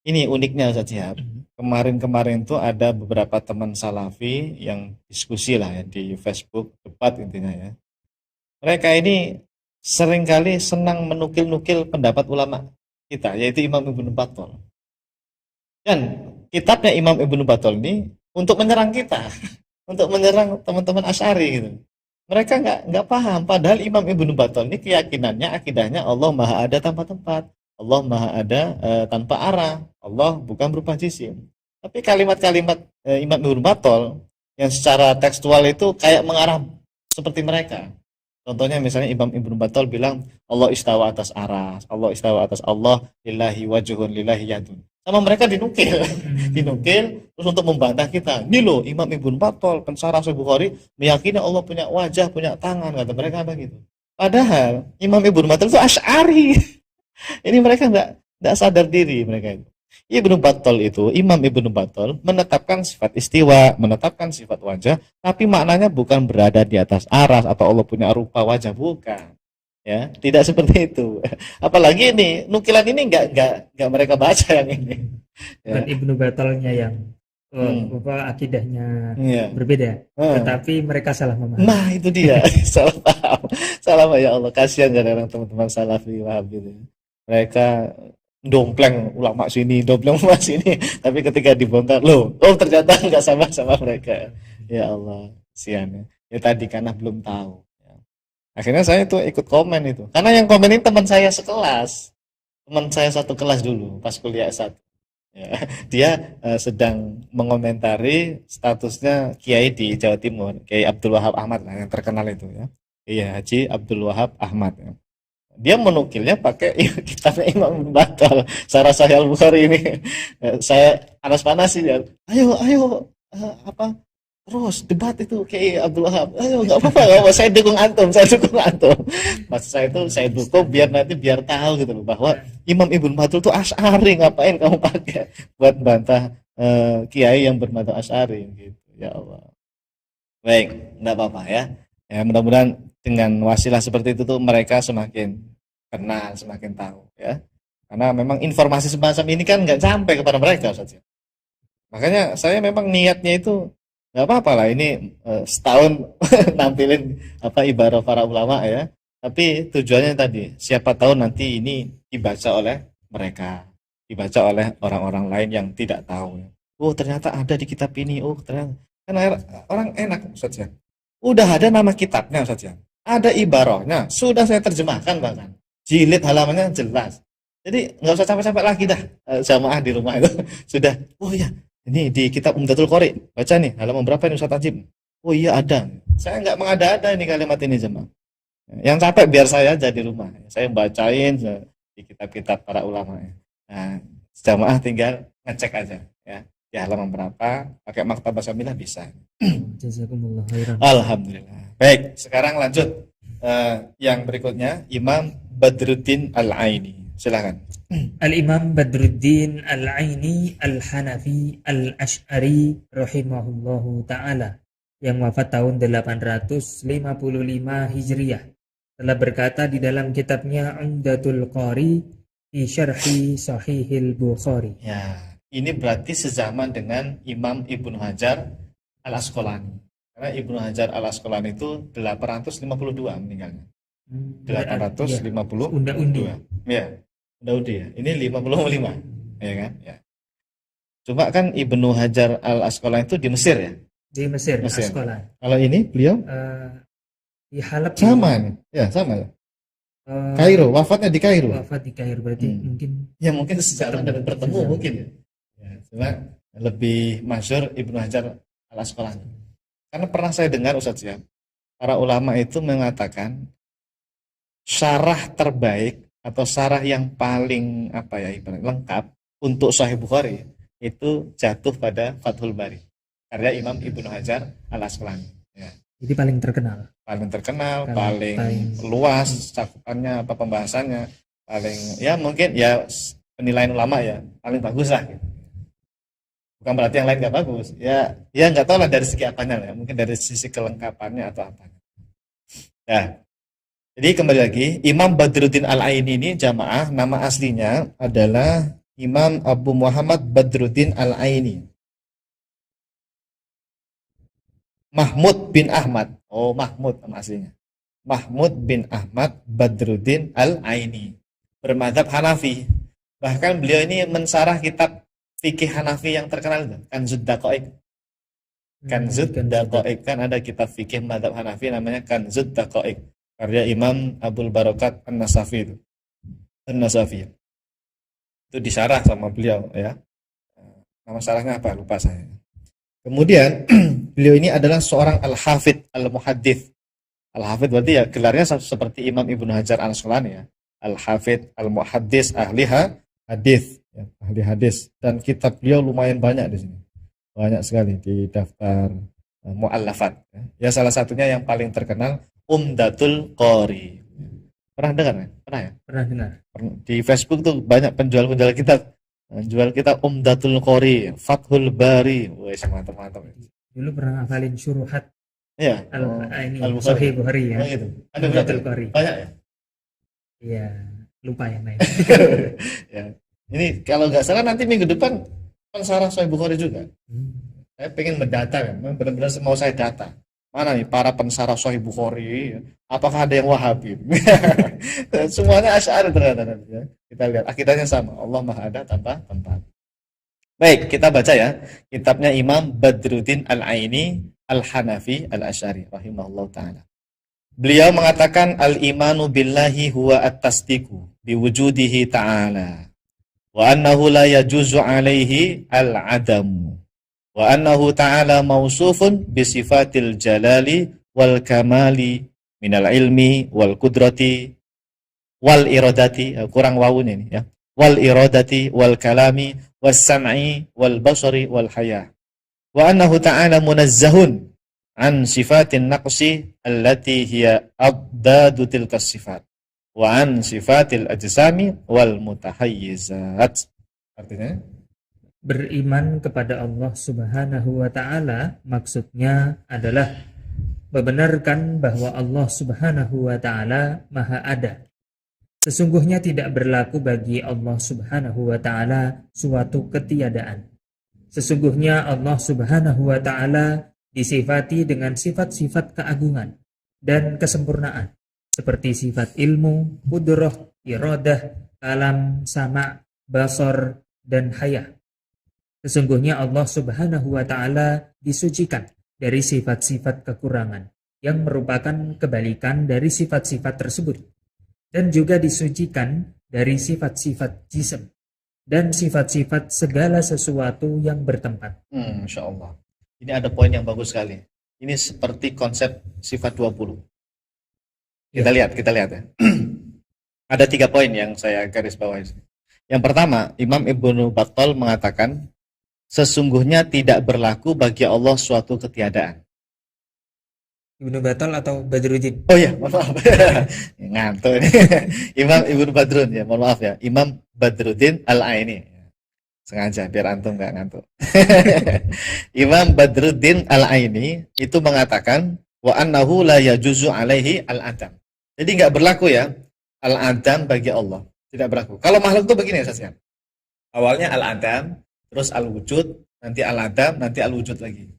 Ini uniknya Ustaz Syihab. Kemarin-kemarin tuh ada beberapa teman salafi yang diskusi lah ya di Facebook, debat intinya ya. Mereka ini seringkali senang menukil-nukil pendapat ulama kita, yaitu Imam Ibnu Battal. Dan kitabnya Imam Ibnu Battal ini untuk menyerang kita, untuk menyerang teman-teman Asy'ari gitu. Mereka nggak paham, padahal Imam Ibnu Battal ini keyakinannya, akidahnya Allah maha ada tanpa tempat, Allah maha ada tanpa arah, Allah bukan berupa jisim. Tapi kalimat-kalimat Imam Ibnu Battal yang secara tekstual itu kayak mengarah seperti mereka. Contohnya misalnya Imam Ibnu Battal bilang Allah istawa atas aras, Allah istawa atas Allah, lillahi wajhun lillahi yadun. Sama mereka dinukil, terus untuk membantah kita. Ini loh Imam Ibnu Battal pensyarah Sahih Bukhari meyakini Allah punya wajah, punya tangan, kata mereka begitu. Padahal Imam Ibnu Battal itu Asy'ari. Ini mereka enggak sadar diri mereka itu. Ibnu Battal itu, Imam Ibnu Battal menetapkan sifat istiwa, menetapkan sifat wajah, tapi maknanya bukan berada di atas aras atau Allah punya rupa wajah, bukan. Ya, tidak seperti itu. Apalagi ini nukilan ini enggak mereka baca yang ini. Ya. Dan Ibnu Battalnya yang akidahnya berbeda, tetapi mereka salah memahami. Nah, itu dia. Salah paham. Salah, ya Allah, kasihan kadang-kadang teman-teman salafi Wahabi itu. Mereka dompleng ulama sini, dompleng ulama sini, tapi ketika dibongkar, ternyata enggak sama mereka. Ya Allah, kasihan. Ya tadi karena belum tahu. Akhirnya saya itu ikut komen itu. Karena yang komen ini teman saya sekelas. Teman saya satu kelas dulu pas kuliah S1. Ya, dia sedang mengomentari statusnya Kiai di Jawa Timur, Kiai Abdul Wahab Ahmad lah yang terkenal itu ya. Iya, Haji Abdul Wahab Ahmad ya. Dia menukilnya pakai kitabnya Imam Ibnu Battal, Syarah Sahih Al-Bukhari ini. Saya panas-panas sih ya. Ayo terus debat itu kayak Abdul Wahab. Ayo enggak apa-apa, saya dukung antum. Maksud saya itu saya dukung biar tahu gitu loh bahwa Imam Ibnu Battal itu Asy'ari, ngapain kamu pakai buat bantah kiai yang bermadzhab Asy'ari gitu. Ya Allah. Baik, enggak apa-apa ya. Ya mudah-mudahan dengan wasilah seperti itu tuh mereka semakin kenal, semakin tahu ya. Karena memang informasi semacam ini kan enggak sampai kepada mereka saja. Makanya saya memang niatnya itu nggak apa-apa lah ini setahun nampilin ibarat para ulama ya, tapi tujuannya tadi siapa tahu nanti ini dibaca oleh mereka, dibaca oleh orang-orang lain yang tidak tahu. Oh ternyata ada di kitab ini, oh ternyata kan orang enak saja. Udah ada nama kitabnya saja, ada ibarahnya, sudah saya terjemahkan bahkan jilid halamannya jelas. Jadi nggak usah capek-capek lagi dah jamaah di rumah itu sudah. Oh ya. Ini di kitab Umdatul Qari, baca nih halaman berapa ini Ustaz Tajib? Oh iya ada. Saya nggak mengada-ada ini kalimat ini jemaah. Yang capek biar saya aja di rumah. Saya bacain di kitab-kitab para ulama. Nah, jamaah tinggal ngecek aja ya. Di halaman berapa, pakai maktabah Syamilah bisa. Jazakumullah khairan. Alhamdulillah. Baik, sekarang lanjut Yang berikutnya Imam Badruddin Al-Aini. Silakan. Al-Imam Badruddin Al-Aini Al-Hanafi Al-Asy'ari rahimahullahu ta'ala, yang wafat tahun 855 Hijriah, telah berkata di dalam kitabnya Umdatul Qari fi Syarhi Sahihil Bukhari. Ya, ini berarti sezaman dengan Imam Ibnu Hajar Al-Asqalani. Karena Ibnu Hajar Al-Asqalani itu 852 meninggalnya. 852. Unda-undi. Ya, unda-undi ya. Ini 55, ya kan? Ya. Cuma kan Ibnu Hajar Al-Asqalani itu di Mesir ya? Di Mesir. Asqalani. Kalau ini beliau di Halab. Sama nih. Ya, sama ya. Kairo, wafatnya di Kairo. Wafat di Kairo berarti mungkin. Ya mungkin sejalan dan bertemu mungkin ya. Ya, cuma lebih masyhur Ibnu Hajar Al-Asqalani. Karena pernah saya dengar Ustaz ya, para ulama itu mengatakan syarah terbaik atau syarah yang paling lengkap untuk Sahih Bukhari itu jatuh pada Fathul Bari karya Imam Ibnu Hajar Al-Asqalani. Ya. Jadi paling terkenal, paling luas cakupannya, pembahasannya, paling ya mungkin ya penilaian ulama ya paling bagus lah gitu. Bukan berarti yang lain nggak bagus. Ya nggak tahu lah dari segi apanya lah. Mungkin dari sisi kelengkapannya atau apa. Ya. Jadi kembali lagi, Imam Badruddin Al-Aini ini jamaah nama aslinya adalah Imam Abu Muhammad Badruddin Al-Aini. Mahmud bin Ahmad. Oh, Mahmud nama aslinya. Mahmud bin Ahmad Badruddin Al-Aini. Bermadzhab Hanafi. Bahkan beliau ini mensarah kitab fikih Hanafi yang terkenal itu, Kanzud Daqaiq. Kanzud Daqaiq, kan ada kitab fikih mazhab Hanafi namanya Kanzud Daqaiq, karya Imam Abdul Barakat An-Nasafi itu. An-Nasafi. Itu disarah sama beliau ya. Nama sarahnya apa? Lupa saya. Kemudian beliau ini adalah seorang al-hafidh al-muhaddits. Al-hafidh berarti ya gelarnya seperti Imam Ibnu Hajar Al-Asqalani ya. Al-hafidh al-muhaddits, ahli hadis. Ya, ahli hadis, dan kitab beliau lumayan banyak di sini, banyak sekali di daftar mu'allafat ya. Salah satunya yang paling terkenal Umdatul Qari. Pernah dengar ya? Pernah dengar di Facebook tuh banyak penjual kitab jual kitab Umdatul Qari, Fathul Bari. Wes mantap dulu pernah hafalin syuruhat ya Sahih Bukhari ya. Gitu. Ada Umdatul Qari banyak ya. Iya, lupa yang lain. Ya. Ini kalau nggak salah nanti minggu depan pensarah Sahih Bukhari juga. Saya pengen mendata kan, benar-benar mau saya data. Mana nih para pensarah Sahih Bukhari? Apakah ada yang Wahabi? Semuanya Asy'ari ternyata. Ya. Kita lihat akidahnya sama. Allah Maha Ada tanpa tempat. Baik, kita baca ya. Kitabnya Imam Badruddin Al-Aini Al-Hanafi Al-Asy'ari rahimahullah taala. Beliau mengatakan al-imanu billahi huwa at-tasdiqu biwujudihi ta'ala. Wa annahu la yajuzu alaihi al-adamu wa annahu ta'ala mausufun bisifatil jalali wal kamali minal ilmi wal kudrati wal iradati, kurang wawun ini ya, wal iradati wal kalami was sam'i wal basari wal haya, wa annahu ta'ala munazzahun an sifatin naqsi allati hiya abdadu tilkas sifat wa an sifatil ajsami wal mutahayyizat. Artinya beriman kepada Allah Subhanahu wa taala maksudnya adalah membenarkan bahwa Allah Subhanahu wa taala Maha Ada. Sesungguhnya tidak berlaku bagi Allah Subhanahu wa taala suatu ketiadaan. Sesungguhnya Allah Subhanahu wa taala disifati dengan sifat-sifat keagungan dan kesempurnaan seperti sifat ilmu, qudrah, iradah, kalam, sama', basar, dan haya. Sesungguhnya Allah Subhanahu wa taala disucikan dari sifat-sifat kekurangan yang merupakan kebalikan dari sifat-sifat tersebut, dan juga disucikan dari sifat-sifat jism dan sifat-sifat segala sesuatu yang bertempat. Masya Allah. Ini ada poin yang bagus sekali. Ini seperti konsep sifat 20. Kita lihat ya. Ada 3 poin yang saya garis bawahi. Yang pertama, Imam Ibnu Battal mengatakan sesungguhnya tidak berlaku bagi Allah suatu ketiadaan. Ibnu Batal atau Badruddin? Oh ya, mohon maaf. Ngantuk ini. Imam Ibnu Badrun ya, mohon maaf ya. Imam Badruddin Al-Aini. Sengaja biar antum nggak ngantuk. Imam Badruddin Al-Aini itu mengatakan wa annahu la yajuzu alaihi al-adam. Jadi nggak berlaku ya al-adam bagi Allah. Tidak berlaku. Kalau makhluk itu begini saja. Awalnya al-adam, terus al-wujud, nanti al-adam, nanti al-wujud lagi.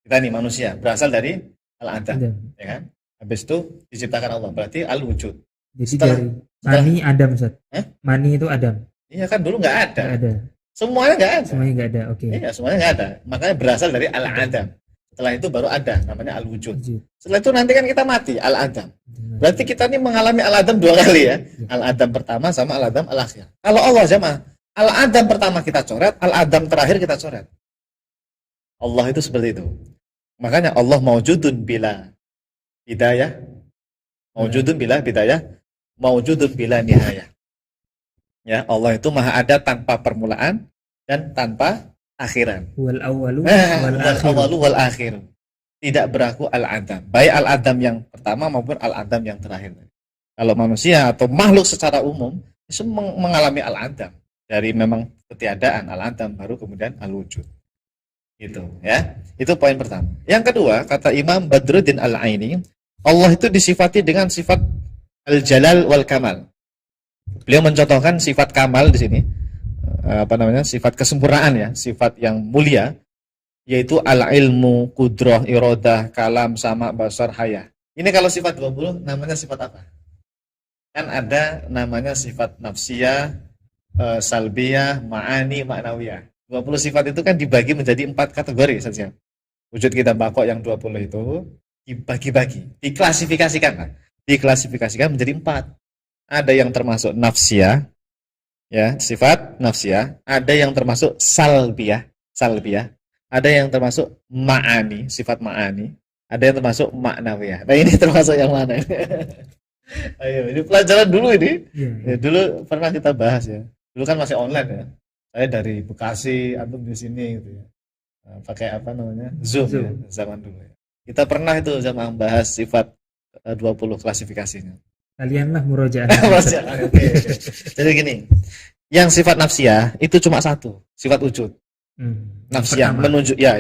Kita nih manusia berasal dari al-adam, ya kan? Habis itu diciptakan Allah, berarti al-wujud. Jadi dari mani Adam, Ustaz. Mani itu Adam. Iya kan dulu nggak ada. Nggak ada. Semuanya nggak ada. Semuanya nggak ada. Oke. Iya, semuanya nggak ada. Makanya berasal dari al-adam. Setelah itu baru ada, namanya al-wujud. Setelah itu nanti kan kita mati, al-adam. Berarti kita ini mengalami al-adam dua kali ya. Al-adam pertama sama al-adam al-akhir. Kalau Allah jamaah, al-adam pertama kita coret, al-adam terakhir kita coret. Allah itu seperti itu. Makanya Allah maujudun bila hidayah, maujudun bila bidayah, maujudun bila nihayah. Ya, Allah itu maha ada tanpa permulaan dan tanpa akhiran. Wal awalu wal akhir. Tidak berlaku al-adam. Baik al-adam yang pertama maupun al-adam yang terakhir. Kalau manusia atau makhluk secara umum itu mengalami al-adam. Dari memang ketiadaan al-adam baru kemudian al-wujud. Gitu ya. Itu poin pertama. Yang kedua, kata Imam Badruddin Al-Aini, Allah itu disifati dengan sifat al-jalal wal kamal. Beliau mencontohkan sifat kamal di sini. Sifat kesempurnaan ya, sifat yang mulia, yaitu al-ilmu, qudrah, iradah, kalam, sama, basar, haya. Ini kalau sifat 20 namanya sifat apa? Kan ada namanya sifat nafsiyah, salbiyah, ma'ani, ma'nawiyah. 20 sifat itu kan dibagi menjadi 4 kategori saja. Wujud kita bakok yang 20 itu dibagi-bagi, diklasifikasikan menjadi 4. Ada yang termasuk nafsiyah, ya, sifat nafsiyah, ada yang termasuk salbiyah, ada yang termasuk ma'ani, sifat ma'ani, ada yang termasuk ma'nawiyah. Nah, ini termasuk yang mana? Ayo, ini pelajaran dulu ini. Ya, dulu pernah kita bahas ya. Dulu kan masih online ya. Saya dari Bekasi, antum di sini gitu ya. Pakai Zoom. Ya, zaman dulu ya. Kita pernah itu zaman bahas sifat 20 klasifikasinya. Kalianlah murojaah. Okay. Jadi gini, yang sifat nafsiyah itu cuma satu, sifat wujud. Nafsiyah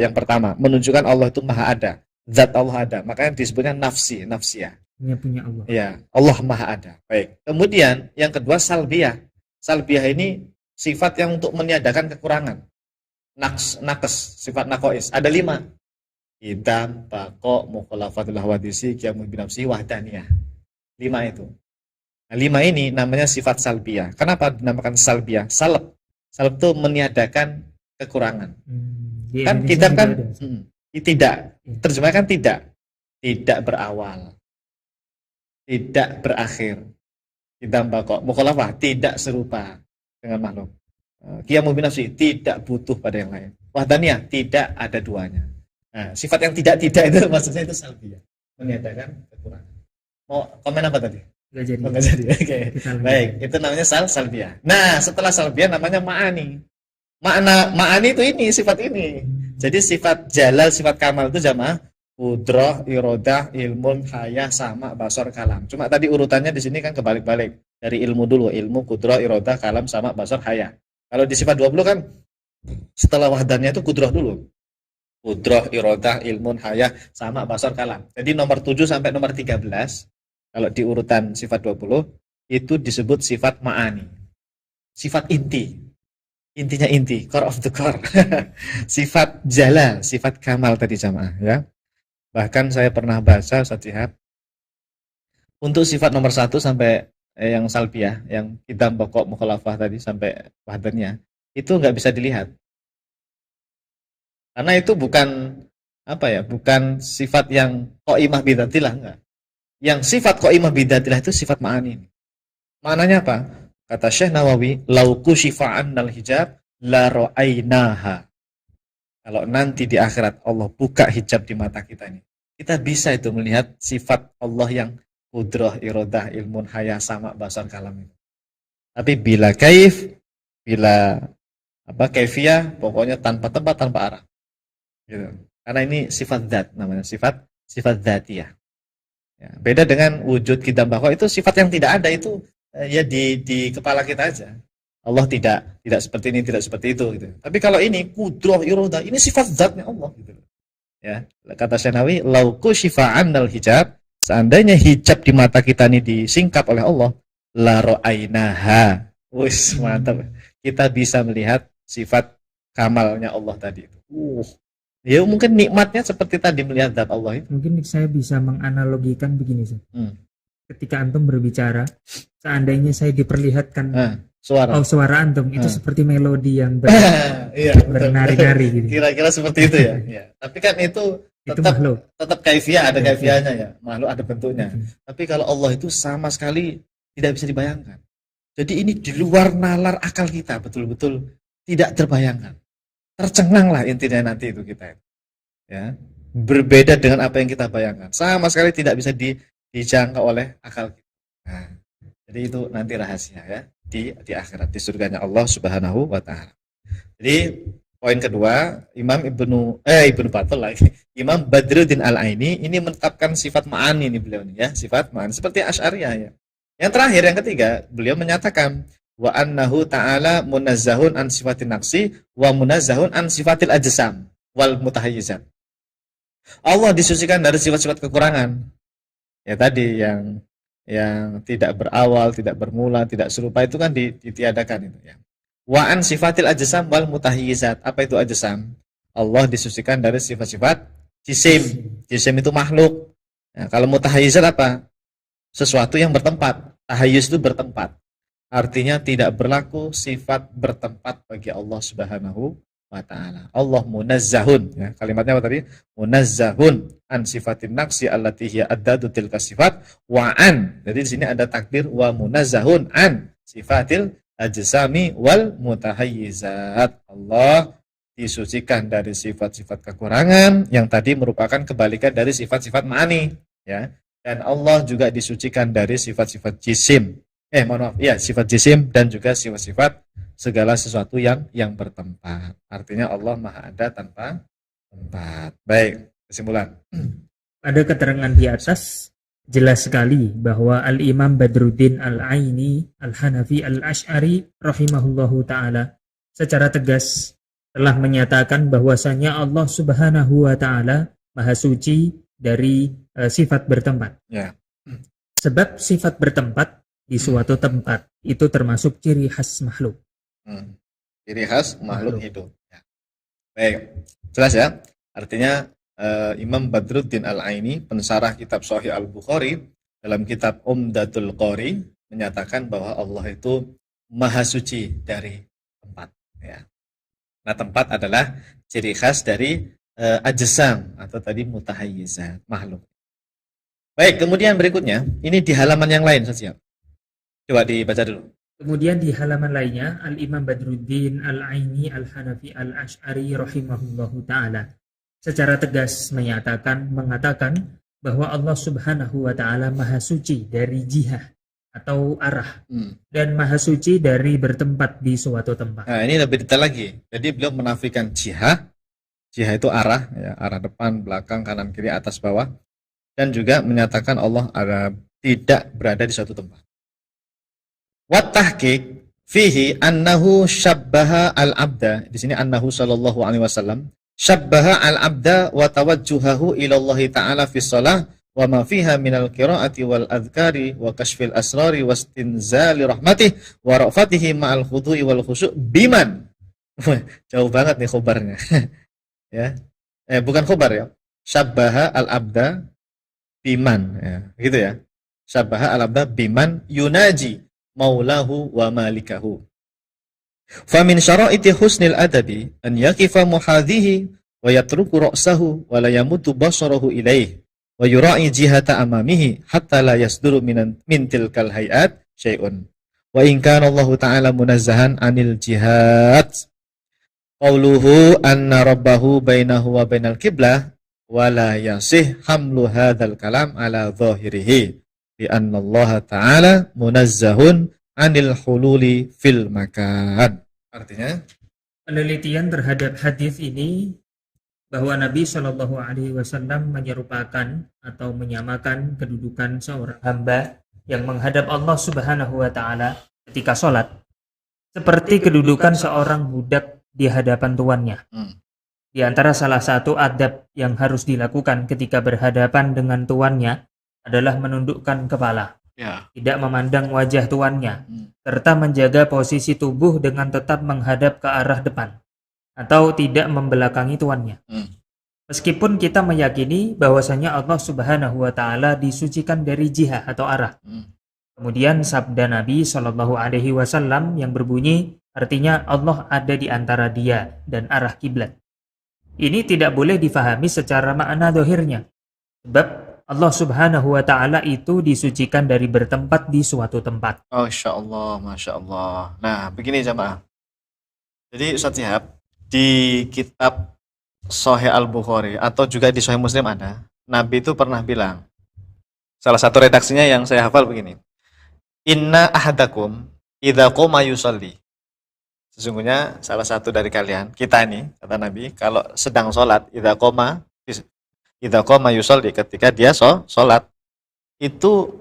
yang pertama menunjukkan Allah itu maha ada, zat Allah ada, makanya disebutnya nafsiyah. Punya Allah. Ya, Allah maha ada. Baik. Kemudian yang kedua salbiyah. Salbiyah ini sifat yang untuk meniadakan kekurangan. Nakes, sifat nakois. Ada 5. Idam, bako, mukhalafatul hawadisi, qiyamu binafsi, wahdaniyah. 5 itu. Nah, 5 ini namanya sifat salbiyah. Kenapa dinamakan salbiyah? Salb itu meniadakan kekurangan. Kan kita kan tidak. Terjemahkan tidak. Tidak berawal. Tidak berakhir. Idam, bako, mukhalafah, tidak serupa dengan makhluk. Qiyamu binafsi, tidak butuh pada yang lain. Wahdaniyah, tidak ada duanya. Nah, sifat yang tidak itu maksudnya itu salbiyah, meniadakan kekurangan. Mau komen apa tadi? Nggak jadi. Nggak jadi. Oke. Baik, itu namanya salbiyah. Nah, setelah salbiyah namanya ma'ani. Ma'ani itu ini, sifat ini. Jadi sifat jalal, sifat kamal itu jamaah qudrah, iradah, ilmun, hayah, sama, basar, kalam. Cuma tadi urutannya di sini kan kebalik-balik. Dari ilmu dulu, ilmu, qudrah, iradah, kalam, sama, basar, hayah. Kalau di sifat 20 kan setelah wahdannya itu qudrah dulu. Qudrah, iradah, ilmun, hayah, sama, basar, kalam. Jadi nomor 7 sampai nomor 13 kalau di urutan sifat 20 itu disebut sifat ma'ani. Sifat inti. Intinya inti, core of the core. Sifat jalal, sifat kamal tadi jamaah ya. Bahkan saya pernah baca Ustaz Shihab, untuk sifat nomor 1 sampai yang salbiyah, yang idam, baqo, mukhalafah tadi sampai wahdannya, itu nggak bisa dilihat. Karena itu bukan bukan sifat yang qaimah bidzatilah, enggak. Yang sifat qaimah bidzatilah itu sifat ma'ani. Maknanya apa? Kata Syekh Nawawi, lau kushifa 'annal hijab la ra'ainaha. Kalau nanti di akhirat Allah buka hijab di mata kita ini, kita bisa itu melihat sifat Allah yang qudrah, iradah, ilmun, hayah, sama, basar, kalam itu. Tapi bila kaifiyah, pokoknya tanpa tempat, tanpa arah. Gitu. Karena ini sifat zat namanya, sifat dzatiyah. Ya, beda dengan wujud kita bahwa itu sifat yang tidak ada itu ya di kepala kita aja. Allah tidak seperti ini, tidak seperti itu gitu. Tapi kalau ini kudrah iroda, ini sifat zatnya Allah gitu. Ya, kata Syanawi, lauku syifa'an dal hijab, seandainya hijab di mata kita ini disingkap oleh Allah, la ra'ainaha. Wis, mantap. Kita bisa melihat sifat kamalnya Allah tadi itu. Ya mungkin nikmatnya seperti tadi melihat zat Allah itu. Mungkin saya bisa menganalogikan begini sih. Ketika antum berbicara, seandainya saya diperlihatkan suara antum itu seperti melodi yang bernari-nari gitu. Kira-kira seperti itu ya. Ya. Tapi kan itu tetap kaifiah, ada kaifiahnya ya. Makhluk ada bentuknya. Tapi kalau Allah itu sama sekali tidak bisa dibayangkan. Jadi ini di luar nalar akal kita, betul-betul tidak terbayangkan. Tercenganglah intinya nanti itu kita. Ya. Berbeda dengan apa yang kita bayangkan. Sama sekali tidak bisa dijangkau oleh akal kita. Nah, jadi itu nanti rahasia ya di akhirat, di surganya Allah Subhanahu wa taala. Jadi poin kedua, Ibnu Battal lagi. Imam Badruddin Al-Aini ini menetapkan sifat ma'ani ini beliau ini ya, sifat ma'ani seperti Asy'ariyah ya. Yang terakhir yang ketiga, beliau menyatakan wa annahu ta'ala munazzahun an sifatin naqsi wa munazzahun an sifatil ajsam wal mutahayyizat. Allah disucikan dari sifat-sifat kekurangan. Ya tadi yang tidak berawal, tidak bermula, tidak serupa itu kan ditiadakan itu ya. Wa an sifatil ajsam wal mutahayyizat. Apa itu ajsam? Allah disucikan dari sifat-sifat jisim. Jisim itu makhluk. Ya, kalau mutahayyizat apa? Sesuatu yang bertempat. Tahayyuz itu bertempat. Artinya tidak berlaku sifat bertempat bagi Allah Subhanahu wa ta'ala. Allah munazzahun. Ya, kalimatnya apa tadi? Munazzahun an sifatin naqsi allati hiya addadu tilka sifat wa an. Jadi di sini ada takdir wa munazzahun an sifatil ajsami wal mutahayyizat. Allah disucikan dari sifat-sifat kekurangan yang tadi merupakan kebalikan dari sifat-sifat ma'ani, ya. Dan Allah juga disucikan dari sifat-sifat jisim. Sifat jisim dan juga sifat-sifat segala sesuatu yang bertempat. Artinya Allah Maha Ada tanpa tempat. Baik, kesimpulan. Pada keterangan di atas jelas sekali bahwa Al-Imam Badruddin Al-Aini Al-Hanafi Al-Asy'ari rahimahullahu ta'ala secara tegas telah menyatakan bahwasanya Allah Subhanahu wa ta'ala Maha Suci dari sifat bertempat. Ya. Sebab sifat bertempat di suatu tempat itu termasuk ciri khas makhluk. Ciri khas makhluk hidup. Ya. Baik, jelas ya. Artinya Imam Badruddin Al-Aini, pensarah kitab Sahih Al-Bukhari, dalam kitab Umdatul Qari menyatakan bahwa Allah itu Maha Suci dari tempat. Ya. Nah, tempat adalah ciri khas dari ajsam atau tadi mutahayyizat, makhluk. Baik, kemudian berikutnya, ini di halaman yang lain saja. Coba dibaca dulu. Kemudian di halaman lainnya, Al-Imam Badruddin Al-Aini Al-Hanafi Al-Asy'ari rahimahullahu ta'ala secara tegas mengatakan bahwa Allah Subhanahu wa ta'ala Maha Suci dari jihah atau arah dan Maha Suci dari bertempat di suatu tempat. Nah, ini lebih detail lagi. Jadi beliau menafikan jihah. Jihah itu arah, ya, arah depan, belakang, kanan, kiri, atas, bawah. Dan juga menyatakan Allah tidak berada di suatu tempat. Wat tahqiq fihi annahu syabbaha al-abda. Di sini annahu sallallahu alaihi wasallam syabbaha al-abda wa tawajjuhahu ila Allah ta'ala fi shalah wa ma fiha minal qiraati wal adhkari wa kashfil asrari wastinzali rahmatih wa ra'fatihi ma'al khudu'i wal khusyu' biman. Jauh banget nih khobarnya. Ya. Bukan khobar ya. Syabbaha al-abda biman, ya. Gitu ya. Syabbaha al-abda biman yunaji maulahu wa malikahu. Famin syara'iti husnil adabi an yaqifa muhadhihi wa yatruku ra'sahu wa la yamutu basarahu ilaih wa yura'i jihata amamihi hatta la yasduru min tilkal hayat syai'un. Wa in kana Allah ta'ala munazzahan 'anil jihad. Qauluhu anna rabbahu bainahu wa bainal qiblah wa la yasih hamlu hadzal kalam ala zahirihi li anna Allah ta'ala munazzahun 'anil hululi fil makan. Artinya penelitian terhadap hadis ini bahwa Nabi Shallallahu Alaihi Wasallam menyerupakan atau menyamakan kedudukan seorang hamba yang menghadap Allah Subhanahu Wa Taala ketika sholat seperti kedudukan seorang budak di hadapan tuannya. Di antara salah satu adab yang harus dilakukan ketika berhadapan dengan tuannya adalah menundukkan kepala, tidak memandang wajah tuannya, serta menjaga posisi tubuh dengan tetap menghadap ke arah depan atau tidak membelakangi tuannya. Meskipun kita meyakini bahwasanya Allah Subhanahu wa taala disucikan dari jihah atau arah. Kemudian sabda Nabi Shallallahu alaihi wasallam yang berbunyi artinya Allah ada di antara dia dan arah kiblat. Ini tidak boleh difahami secara makna dohirnya. Sebab Allah Subhanahu wa taala itu disucikan dari bertempat di suatu tempat. Masya Allah. Nah, begini jamaah. Jadi Ustaz Syihab, di kitab Sahih Al-Bukhari atau juga di Sahih Muslim ada, Nabi itu pernah bilang, salah satu redaksinya yang saya hafal begini, Inna ahadakum idza qoma yusalli. Sesungguhnya salah satu dari kalian, kita ini, kata Nabi, kalau sedang sholat, idza qoma yusalli, ketika dia sholat, itu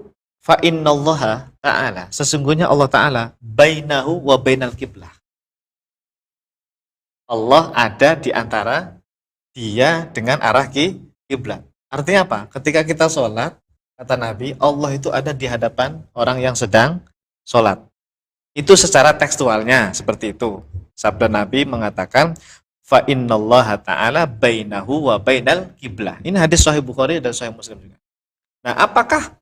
fa innallaha ta'ala, sesungguhnya Allah Ta'ala bainahu wa bainal qiblah. Allah ada di antara dia dengan arah kiblat. Artinya apa? Ketika kita sholat, kata Nabi, Allah itu ada di hadapan orang yang sedang sholat. Itu secara tekstualnya seperti itu. Sabda Nabi mengatakan, fa innallaha ta'ala bainahu wa bainal qiblah. Ini hadis Sahih Bukhari dan Sahih Muslim juga. Nah, apakah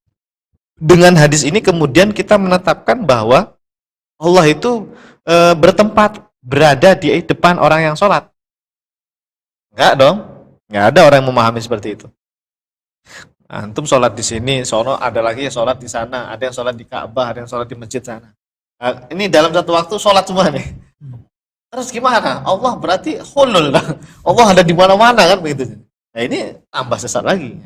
dengan hadis ini kemudian kita menetapkan bahwa Allah itu berada di depan orang yang sholat? Enggak dong. Enggak ada orang yang memahami seperti itu. Antum sholat di sini, sono ada lagi yang sholat di sana, ada yang sholat di Ka'bah, ada yang sholat di masjid sana. Nah, ini dalam satu waktu sholat semua nih. Terus gimana? Allah berarti hulul. Allah ada di mana-mana kan begitu. Nah, ini tambah sesat lagi.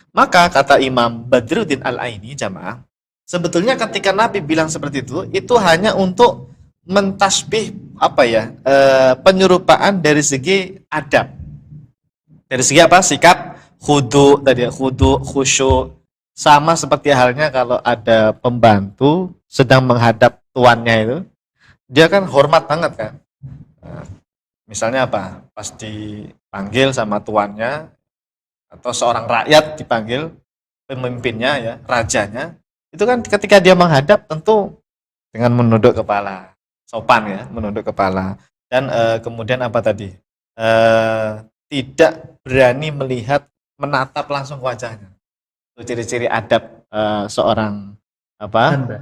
Maka kata Imam Badruddin Al-Aini jamaah, sebetulnya ketika Nabi bilang seperti itu hanya untuk mentasbih penyerupaan dari segi adab. Dari segi apa? Sikap khudu tadi, khusyuk, sama seperti halnya kalau ada pembantu sedang menghadap tuannya itu, dia kan hormat banget kan. Nah, misalnya apa? Pas dipanggil sama tuannya atau seorang rakyat dipanggil pemimpinnya ya, rajanya, itu kan ketika dia menghadap tentu dengan menunduk kepala, sopan ya, menunduk kepala, dan kemudian apa tadi? Tidak berani melihat, menatap langsung wajahnya. Itu ciri-ciri adab seorang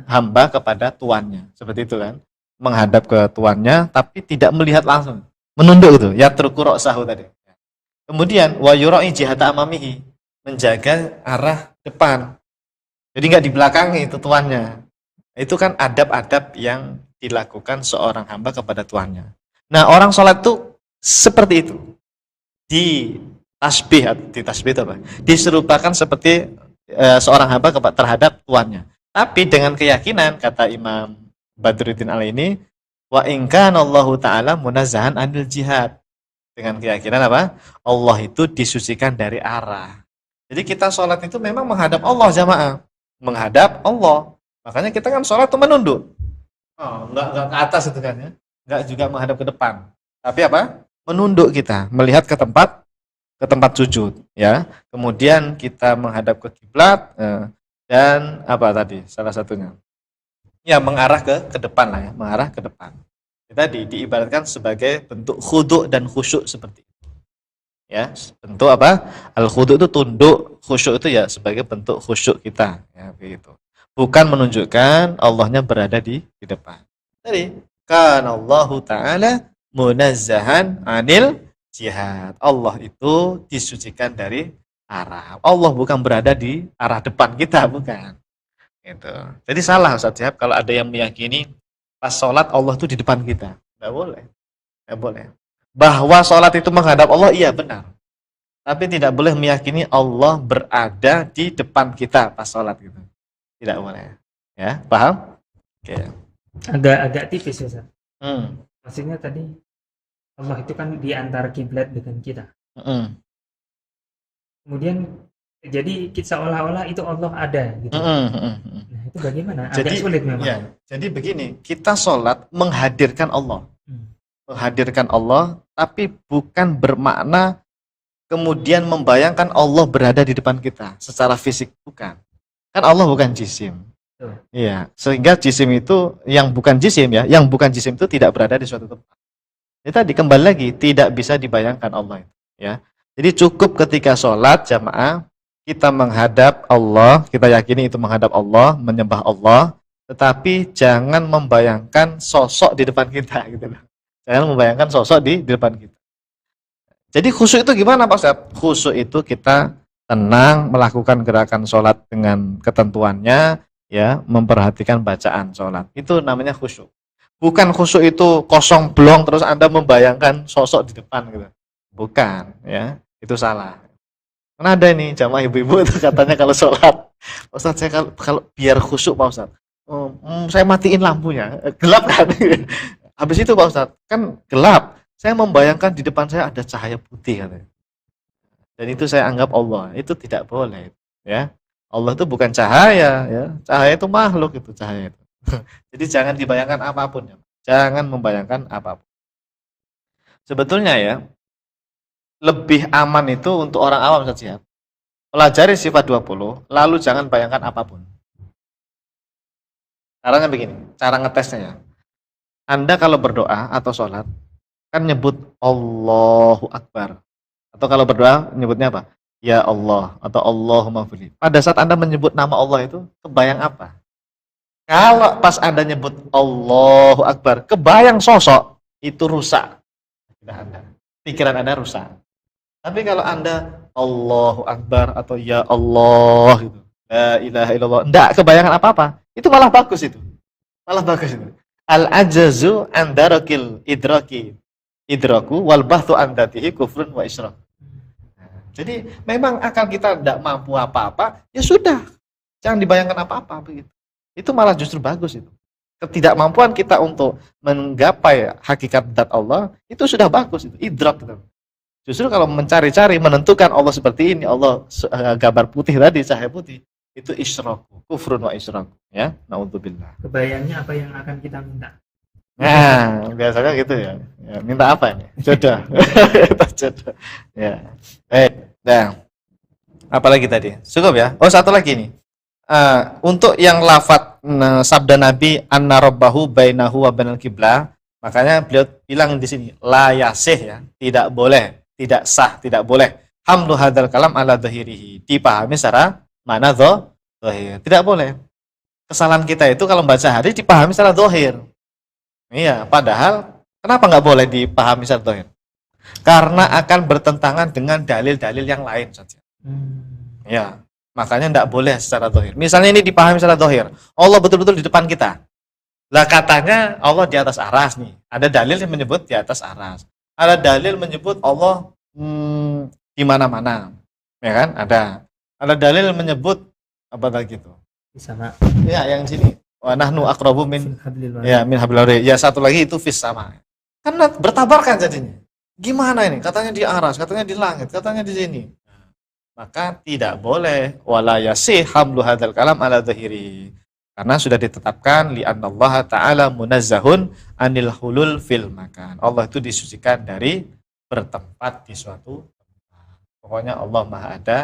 hamba kepada tuannya. Seperti itu kan. Menghadap ke tuannya tapi tidak melihat langsung. Menunduk itu, yatruku ra'sahu tadi. Kemudian wa yura'i jihata amamihi, menjaga arah depan. Jadi enggak di belakangnya itu tuannya. Itu kan adab-adab yang dilakukan seorang hamba kepada tuannya. Nah, orang sholat itu seperti itu. Di tasbih itu apa? Diserupakan seperti seorang hamba terhadap tuannya. Tapi dengan keyakinan, kata Imam Badruddin Al-Aini, wa in kana Allahu ta'ala munazzahan anil jihad. Dengan keyakinan apa? Allah itu disucikan dari arah. Jadi kita sholat itu memang menghadap Allah jamaah. Menghadap Allah. Makanya kita kan sholat itu menunduk. Enggak ke atas itu kan ya. Enggak juga menghadap ke depan. Tapi apa? Menunduk kita, melihat ke tempat sujud ya. Kemudian kita menghadap ke kiblat dan apa tadi salah satunya? Ya, mengarah ke depan lah ya, mengarah ke depan. Tadi diibaratkan sebagai bentuk khudu' dan khusyuk seperti itu. Ya, bentuk apa? Al-khudu' itu tunduk, khusyuk itu ya sebagai bentuk khusyuk kita, ya begitu. Bukan menunjukkan Allahnya berada di depan. Jadi, kana Allahu ta'ala munazzahan anil jihad. Allah itu disucikan dari arah. Allah bukan berada di arah depan kita, bukan. Gitu. Jadi salah Ustaz Syihab kalau ada yang meyakini pas sholat Allah itu di depan kita. Tidak boleh. Tidak boleh. Bahwa sholat itu menghadap Allah, iya benar. Tapi tidak boleh meyakini Allah berada di depan kita pas sholat gitu. Tidak boleh. Ya, paham? Oke. Agak tipis ya, Ustaz. Maksudnya tadi Allah itu kan di antara kiblat dengan kita. Mm-mm. Kemudian jadi seolah-olah itu Allah ada gitu. Mm-mm, mm-mm, mm. Nah, itu bagaimana? Jadi, Agak sulit memang. ya, jadi begini, kita sholat menghadirkan Allah. Hmm. Menghadirkan Allah, tapi bukan bermakna kemudian membayangkan Allah berada di depan kita secara fisik, bukan. Kan Allah bukan jisim. Tuh. Iya, sehingga jisim itu yang bukan jisim ya, yang bukan jisim itu tidak berada di suatu tempat. Jadi tadi kembali lagi tidak bisa dibayangkan Allah itu, ya. Jadi cukup ketika sholat jamaah kita menghadap Allah, kita yakini itu menghadap Allah, menyembah Allah, tetapi jangan membayangkan sosok di depan kita gitu loh. Jangan membayangkan sosok di depan kita. Jadi khusyuk itu gimana Pak Ustaz? Khusyuk itu kita tenang melakukan gerakan sholat dengan ketentuannya, ya, memperhatikan bacaan sholat. Itu namanya khusyuk. Bukan khusyuk itu kosong blong terus Anda membayangkan sosok di depan gitu. Bukan, ya. Itu salah. Karena ada nih jamaah ibu-ibu itu katanya kalau sholat, Ustaz saya kalau biar khusyuk Pak Ustaz, saya matiin lampunya, gelap kan? Habis itu Pak Ustaz, kan gelap. Saya membayangkan di depan saya ada cahaya putih katanya. Dan itu saya anggap Allah. Itu tidak boleh, ya. Allah itu bukan cahaya, ya. Cahaya itu makhluk itu cahaya itu. Jadi jangan dibayangkan apapun, ya. Jangan membayangkan apapun. Sebetulnya ya, lebih aman itu untuk orang awam saja. Pelajari sifat 20, lalu jangan bayangkan apapun. Caranya begini, cara ngetesnya ya. Anda kalau berdoa atau sholat, kan nyebut Allahu Akbar. Atau kalau berdoa nyebutnya apa? Ya Allah atau Allahumma fili. Pada saat Anda menyebut nama Allah itu, kebayang apa? Kalau pas Anda nyebut Allahu Akbar, kebayang sosok, itu rusak. Pikiran Anda rusak. Tapi kalau Anda Allahu Akbar atau Ya Allah gitu, La ilaha illallah, enggak kebayangan apa-apa. Itu malah bagus itu. Malah bagus itu. Al-ajazu an darakil idraku wal bahthu an dzatihi kufrun wa isyrak. Jadi memang akal kita tidak mampu apa-apa, ya sudah. Jangan dibayangkan apa-apa begitu. Itu malah justru bagus itu. Ketidakmampuan kita untuk menggapai hakikat zat Allah itu sudah bagus itu, idrak gitu. Justru kalau mencari-cari menentukan Allah seperti ini, Allah gambar putih tadi, cahaya putih, itu isyraku, kufrun wa isyraku, ya. Naudzubillah. Kebayangnya apa yang akan kita minta? Nah, biasanya gitu ya. Ya, minta apa ini? Jodoh. Jodoh. Ya. Nah, apalagi tadi? Cukup ya? Oh, satu lagi nih. Untuk yang lafadz sabda Nabi anna rabbahu bainahu wa bainal qiblah, makanya beliau bilang di sini la yasih ya, tidak boleh, tidak sah, tidak boleh hamlu hadzal kalam ala dhahirihi, dipahami secara mana dhahir. Tidak boleh. Kesalahan kita itu kalau membaca hadis dipahami secara dhahir. Iya, padahal kenapa nggak boleh dipahami secara dhahir? Karena akan bertentangan dengan dalil-dalil yang lain saja. Ya. Makanya tidak boleh secara zahir. Misalnya ini dipahami secara zahir. Allah betul-betul di depan kita. Lah katanya Allah di atas aras nih. Ada dalil yang menyebut di atas aras. Ada dalil menyebut Allah di mana-mana. Ya kan? Ada dalil menyebut apa lagi itu? Sama. Ya, yang sini. Wa nahnu aqrabu min hablil warid. Ya, satu lagi itu fis sama. Karena bertabarkan jadinya. Gimana ini? Katanya di aras, katanya di langit, katanya di sini. Maka tidak boleh wala yasih hamlu hadzal kalam ala dhahiri, karena sudah ditetapkan li annallaha ta'ala munazzahun anil hulul fil makan. Allah itu disucikan dari bertempat di suatu tempat. Pokoknya Allah Maha ada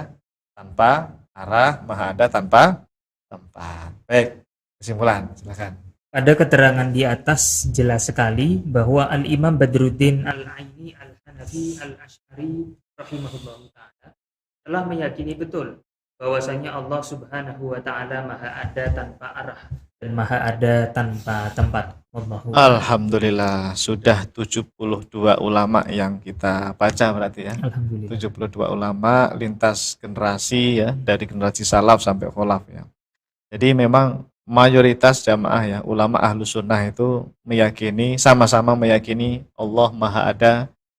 tanpa arah, Maha ada tanpa tempat. Baik, kesimpulan silakan. Pada keterangan di atas jelas sekali bahwa Al-Imam Badruddin Al-Aini Al-Hanafi Al-Asy'ari rahimahullah ta'ala telah meyakini betul bahwasanya Allah Subhanahu wa taala Maha ada tanpa arah dan Maha ada tanpa tempat. Alhamdulillah, sudah 72 ulama yang kita baca berarti ya. Alhamdulillah. 72 ulama lintas generasi ya, dari generasi salaf sampai kholaf ya. Jadi memang mayoritas jamaah ya, ulama ahlus sunnah itu meyakini, sama-sama meyakini Allah Maha ada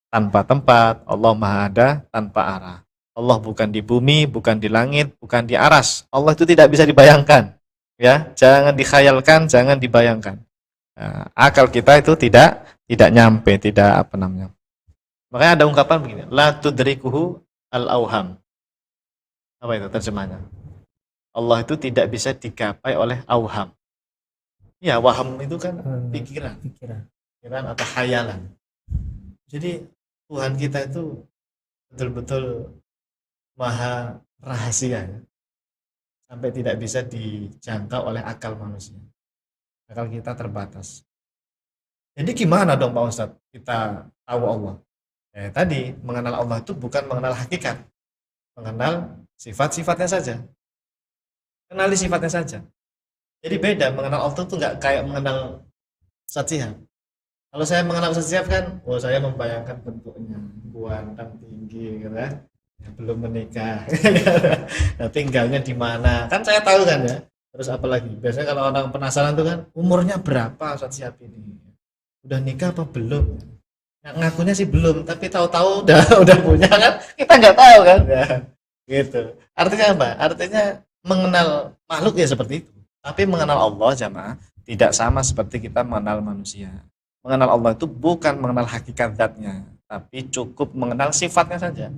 tanpa tempat, Allah Maha ada tanpa arah. Allah bukan di bumi, bukan di langit, bukan di aras. Allah itu tidak bisa dibayangkan. Ya, jangan dikhayalkan, jangan dibayangkan. Nah, akal kita itu tidak nyampe, tidak Makanya ada ungkapan begini, la tudrikuhu al-auham. Apa itu terjemahnya? Allah itu tidak bisa digapai oleh auham. Ya, waham itu kan pikiran atau khayalan. Jadi Tuhan kita itu betul-betul maha rahasia, ya. Sampai tidak bisa dijangkau oleh akal manusia. Akal kita terbatas. Jadi gimana dong Pak Ustadz kita tahu Allah? Tadi mengenal Allah itu bukan mengenal hakikat, mengenal sifat-sifatnya saja. Kenali sifatnya saja. Jadi beda, mengenal Allah itu nggak kayak mengenal Ustadz Syihab. Kalau saya mengenal Ustadz Syihab kan, saya membayangkan bentuknya, ganteng, tinggi, gitu ya. Belum menikah, nah, tinggalnya di mana? Kan saya tahu kan ya. Terus apalagi? Biasanya kalau orang penasaran tuh kan, umurnya berapa Ustadz Syihab ini? Udah nikah apa belum? Nah, ngakunya sih belum, tapi tahu-tahu udah punya kan? Kita nggak tahu kan? Ya, gitu. Artinya apa? Artinya mengenal makhluk ya seperti itu. Tapi mengenal Allah jamaah tidak sama seperti kita mengenal manusia. Mengenal Allah itu bukan mengenal hakikat zatnya, tapi cukup mengenal sifatnya saja.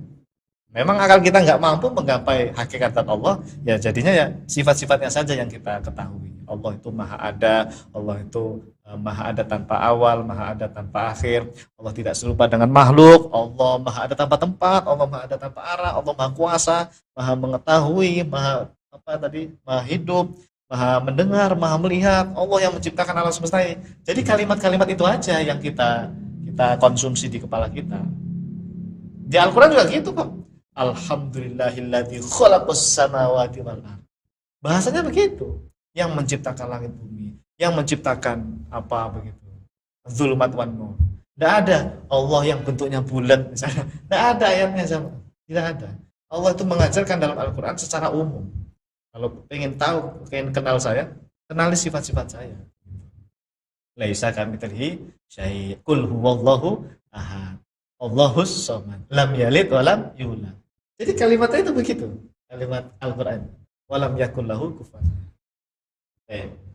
Memang akal kita nggak mampu menggapai hakikat zat Allah, ya jadinya ya sifat-sifatnya saja yang kita ketahui. Allah itu maha ada, Allah itu maha ada tanpa awal, maha ada tanpa akhir. Allah tidak serupa dengan makhluk, Allah maha ada tanpa tempat, Allah maha ada tanpa arah, Allah maha kuasa, maha mengetahui, maha hidup, maha mendengar, maha melihat. Allah yang menciptakan alam semesta ini. Jadi kalimat-kalimat itu aja yang kita konsumsi di kepala kita. Di Al-Quran juga gitu kok. Alhamdulillahilladzi khalaqas samawati wal ardh. Bahasanya begitu. Yang menciptakan langit bumi, yang menciptakan apa begitu. Zulumat wan nur. Tidak ada Allah yang bentuknya bulat misalnya. Tidak ada ayatnya sama. Tidak ada. Allah itu mengajarkan dalam Al-Quran secara umum. Kalau pengen tahu, pengen kenal saya, kenali sifat-sifat saya. Laisa kamitslihi syai'. Qul huwallahu ahad. Allahus samad. Lam yalid wa lam yulad. Jadi kalimatnya itu begitu. Kalimat Al-Qur'an. Wa lam yakul lahu kufuwan.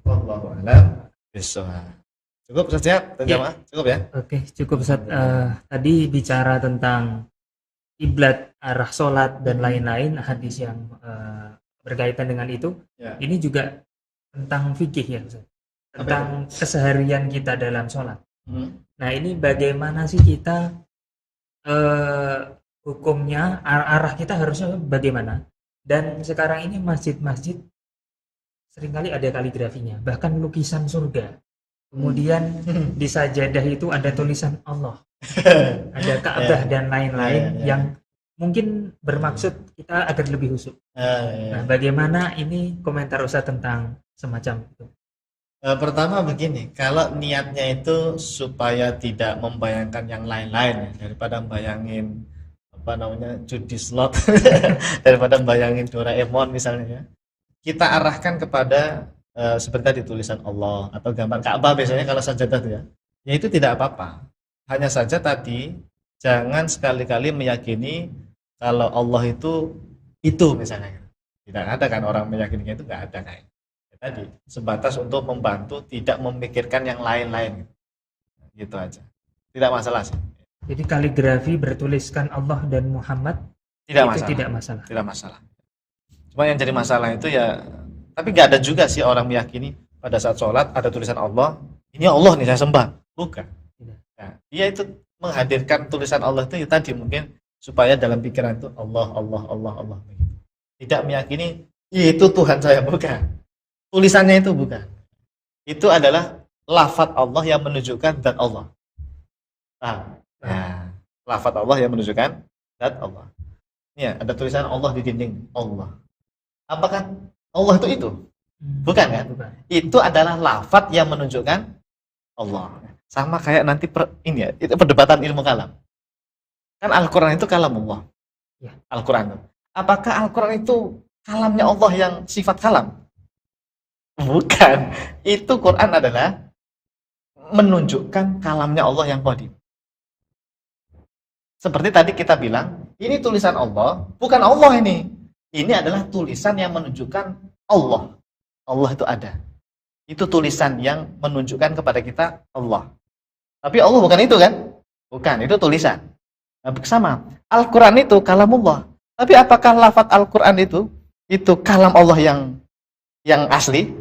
Wallahu a'lam bishawab. Cukup Ustaz ya? Cukup ya? Oke, cukup Ustaz. Tadi bicara tentang kiblat, arah sholat dan lain-lain, hadis yang berkaitan dengan itu. Ya. Ini juga tentang fikih ya Ustaz. Tentang keseharian kita dalam sholat. Nah ini bagaimana sih kita hukumnya, arah kita harusnya bagaimana? Dan sekarang ini masjid-masjid seringkali ada kaligrafinya, bahkan lukisan surga. Kemudian di sajadah itu ada tulisan Allah, ada Ka'bah dan lain-lain yang mungkin bermaksud kita agar lebih khusyuk. Nah, bagaimana ini komentar Ustaz tentang semacam itu? Pertama begini, kalau niatnya itu supaya tidak membayangkan yang lain-lain ya, daripada membayangin judi slot daripada membayangin Doraemon misalnya ya, kita arahkan kepada seperti tadi tulisan Allah atau gambar Ka'bah biasanya kalau sajadah itu ya itu tidak apa-apa. Hanya saja tadi jangan sekali-kali meyakini kalau Allah itu misalnya. Tidak ada kan orang meyakininya itu, nggak ada kayak. Tadi sebatas untuk membantu tidak memikirkan yang lain-lain gitu aja, tidak masalah sih. Jadi kaligrafi bertuliskan Allah dan Muhammad tidak masalah. Cuma yang jadi masalah itu ya, tapi nggak ada juga sih orang meyakini pada saat sholat ada tulisan Allah, ini Allah nih saya sembah, bukan. Nah, dia itu menghadirkan tulisan Allah itu ya tadi mungkin supaya dalam pikiran itu Allah begitu. Tidak meyakini itu Tuhan saya, bukan. Tulisannya itu bukan. Itu adalah lafadz Allah yang menunjukkan zat Allah. Nah, lafadz Allah yang menunjukkan zat Allah. Ini ada tulisan Allah di dinding Allah. Apakah Allah itu? Bukan kan? Bukan. Itu adalah lafadz yang menunjukkan Allah. Sama kayak nanti itu perdebatan ilmu kalam. Kan Al-Quran itu kalam Allah. Ya. Al-Quran. Apakah Al-Quran itu kalamnya Allah yang sifat kalam? Bukan. Itu Quran adalah menunjukkan kalamnya Allah yang qadim. Seperti tadi kita bilang, ini tulisan Allah, bukan Allah ini. Ini adalah tulisan yang menunjukkan Allah. Allah itu ada. Itu tulisan yang menunjukkan kepada kita Allah. Tapi Allah bukan itu kan? Bukan, itu tulisan. Sama. Al-Quran itu kalamullah. Tapi apakah lafaz Al-Quran itu kalam Allah yang asli,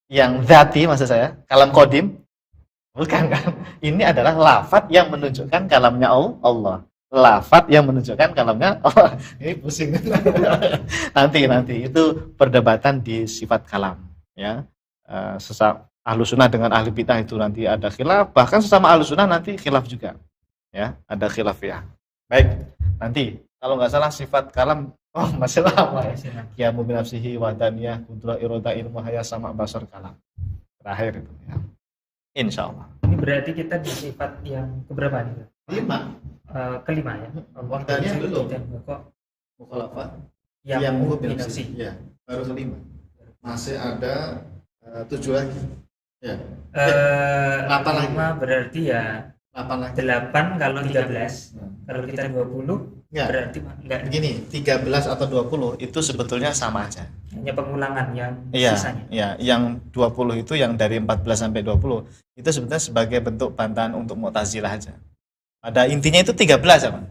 yang dzati maksud saya, kalam qadim? Bukan kan? Ini adalah lafaz yang menunjukkan kalamnya Allah. Lafaz yang menunjukkan kalamnya Allah. Ini pusing. Nanti itu perdebatan di sifat kalam, ya. Sesama Ahlus Sunnah dengan ahli bid'ah itu nanti ada khilaf, bahkan sesama Ahlus Sunnah nanti khilaf juga. Ya, ada khilaf ya. Baik, nanti kalau nggak salah sifat kalam masih lama ya. Qiyamu bi nafsihi wa daniyah kudra irada ilmu haya sama basar kalam. Terakhir itu ya. Insyaallah. Ini berarti kita di sifat yang keberapa nih? 5. Kelima ya. Wahdaniah belum. Kok Mukhalafah yang bi nafsi. Ya, baru kelima. Masih ada 7 lagi. Ya. 8 lagi. 5 berarti ya 8 lagi. 8 kalau 13. Kalau kita 20 ya. Berarti enggak. Begini, 13 atau 20 itu sebetulnya sama aja. Hanya pengulangan yang sisanya. Iya, yang 20 itu yang dari 14 sampai 20 itu sebenarnya sebagai bentuk bantahan untuk Mu'tazilah aja. Pada intinya itu 13 ya, Pak.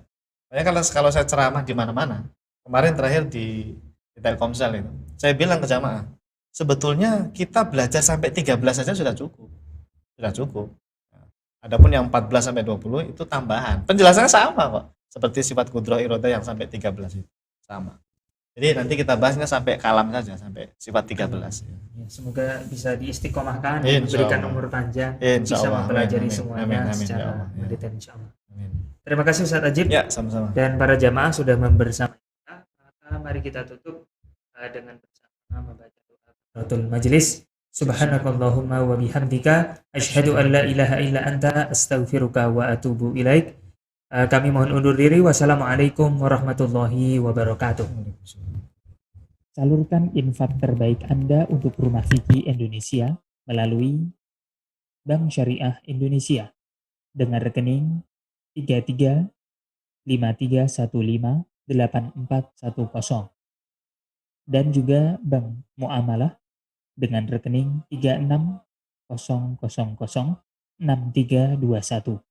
Makanya kalau saya ceramah di mana-mana, kemarin terakhir di Telkomsel itu, saya bilang ke jamaah, sebetulnya kita belajar sampai 13 saja sudah cukup. Sudah cukup. Adapun yang 14 sampai 20 itu tambahan. Penjelasannya sama kok. Seperti sifat kudrah irodah yang sampai 13 itu. Sama. Jadi nanti kita bahasnya sampai kalam saja, sampai sifat 13. Ya, semoga bisa diistiqomahkan, Insya diberikan Allah. umur panjang, Insya bisa Allah. mempelajari Amin. semuanya Amin. Amin. secara Ya Allah. Ya. mendetail insyaallah. Amin. Terima kasih Ustaz Ajib. Ya, sama-sama. Dan para jamaah sudah membersama kita. Mari kita tutup dengan bersama membaca doa Ratul Majlis. Subhanakallahumma wa bihamdika asyhadu an la ilaha illa anta astaghfiruka wa atubu ilaik. Kami mohon undur diri. Wassalamualaikum warahmatullahi wabarakatuh. Salurkan infak terbaik Anda untuk Rumah Fikih Indonesia melalui Bank Syariah Indonesia dengan rekening 3353158410 dan juga Bank Muamalah dengan rekening 36006321.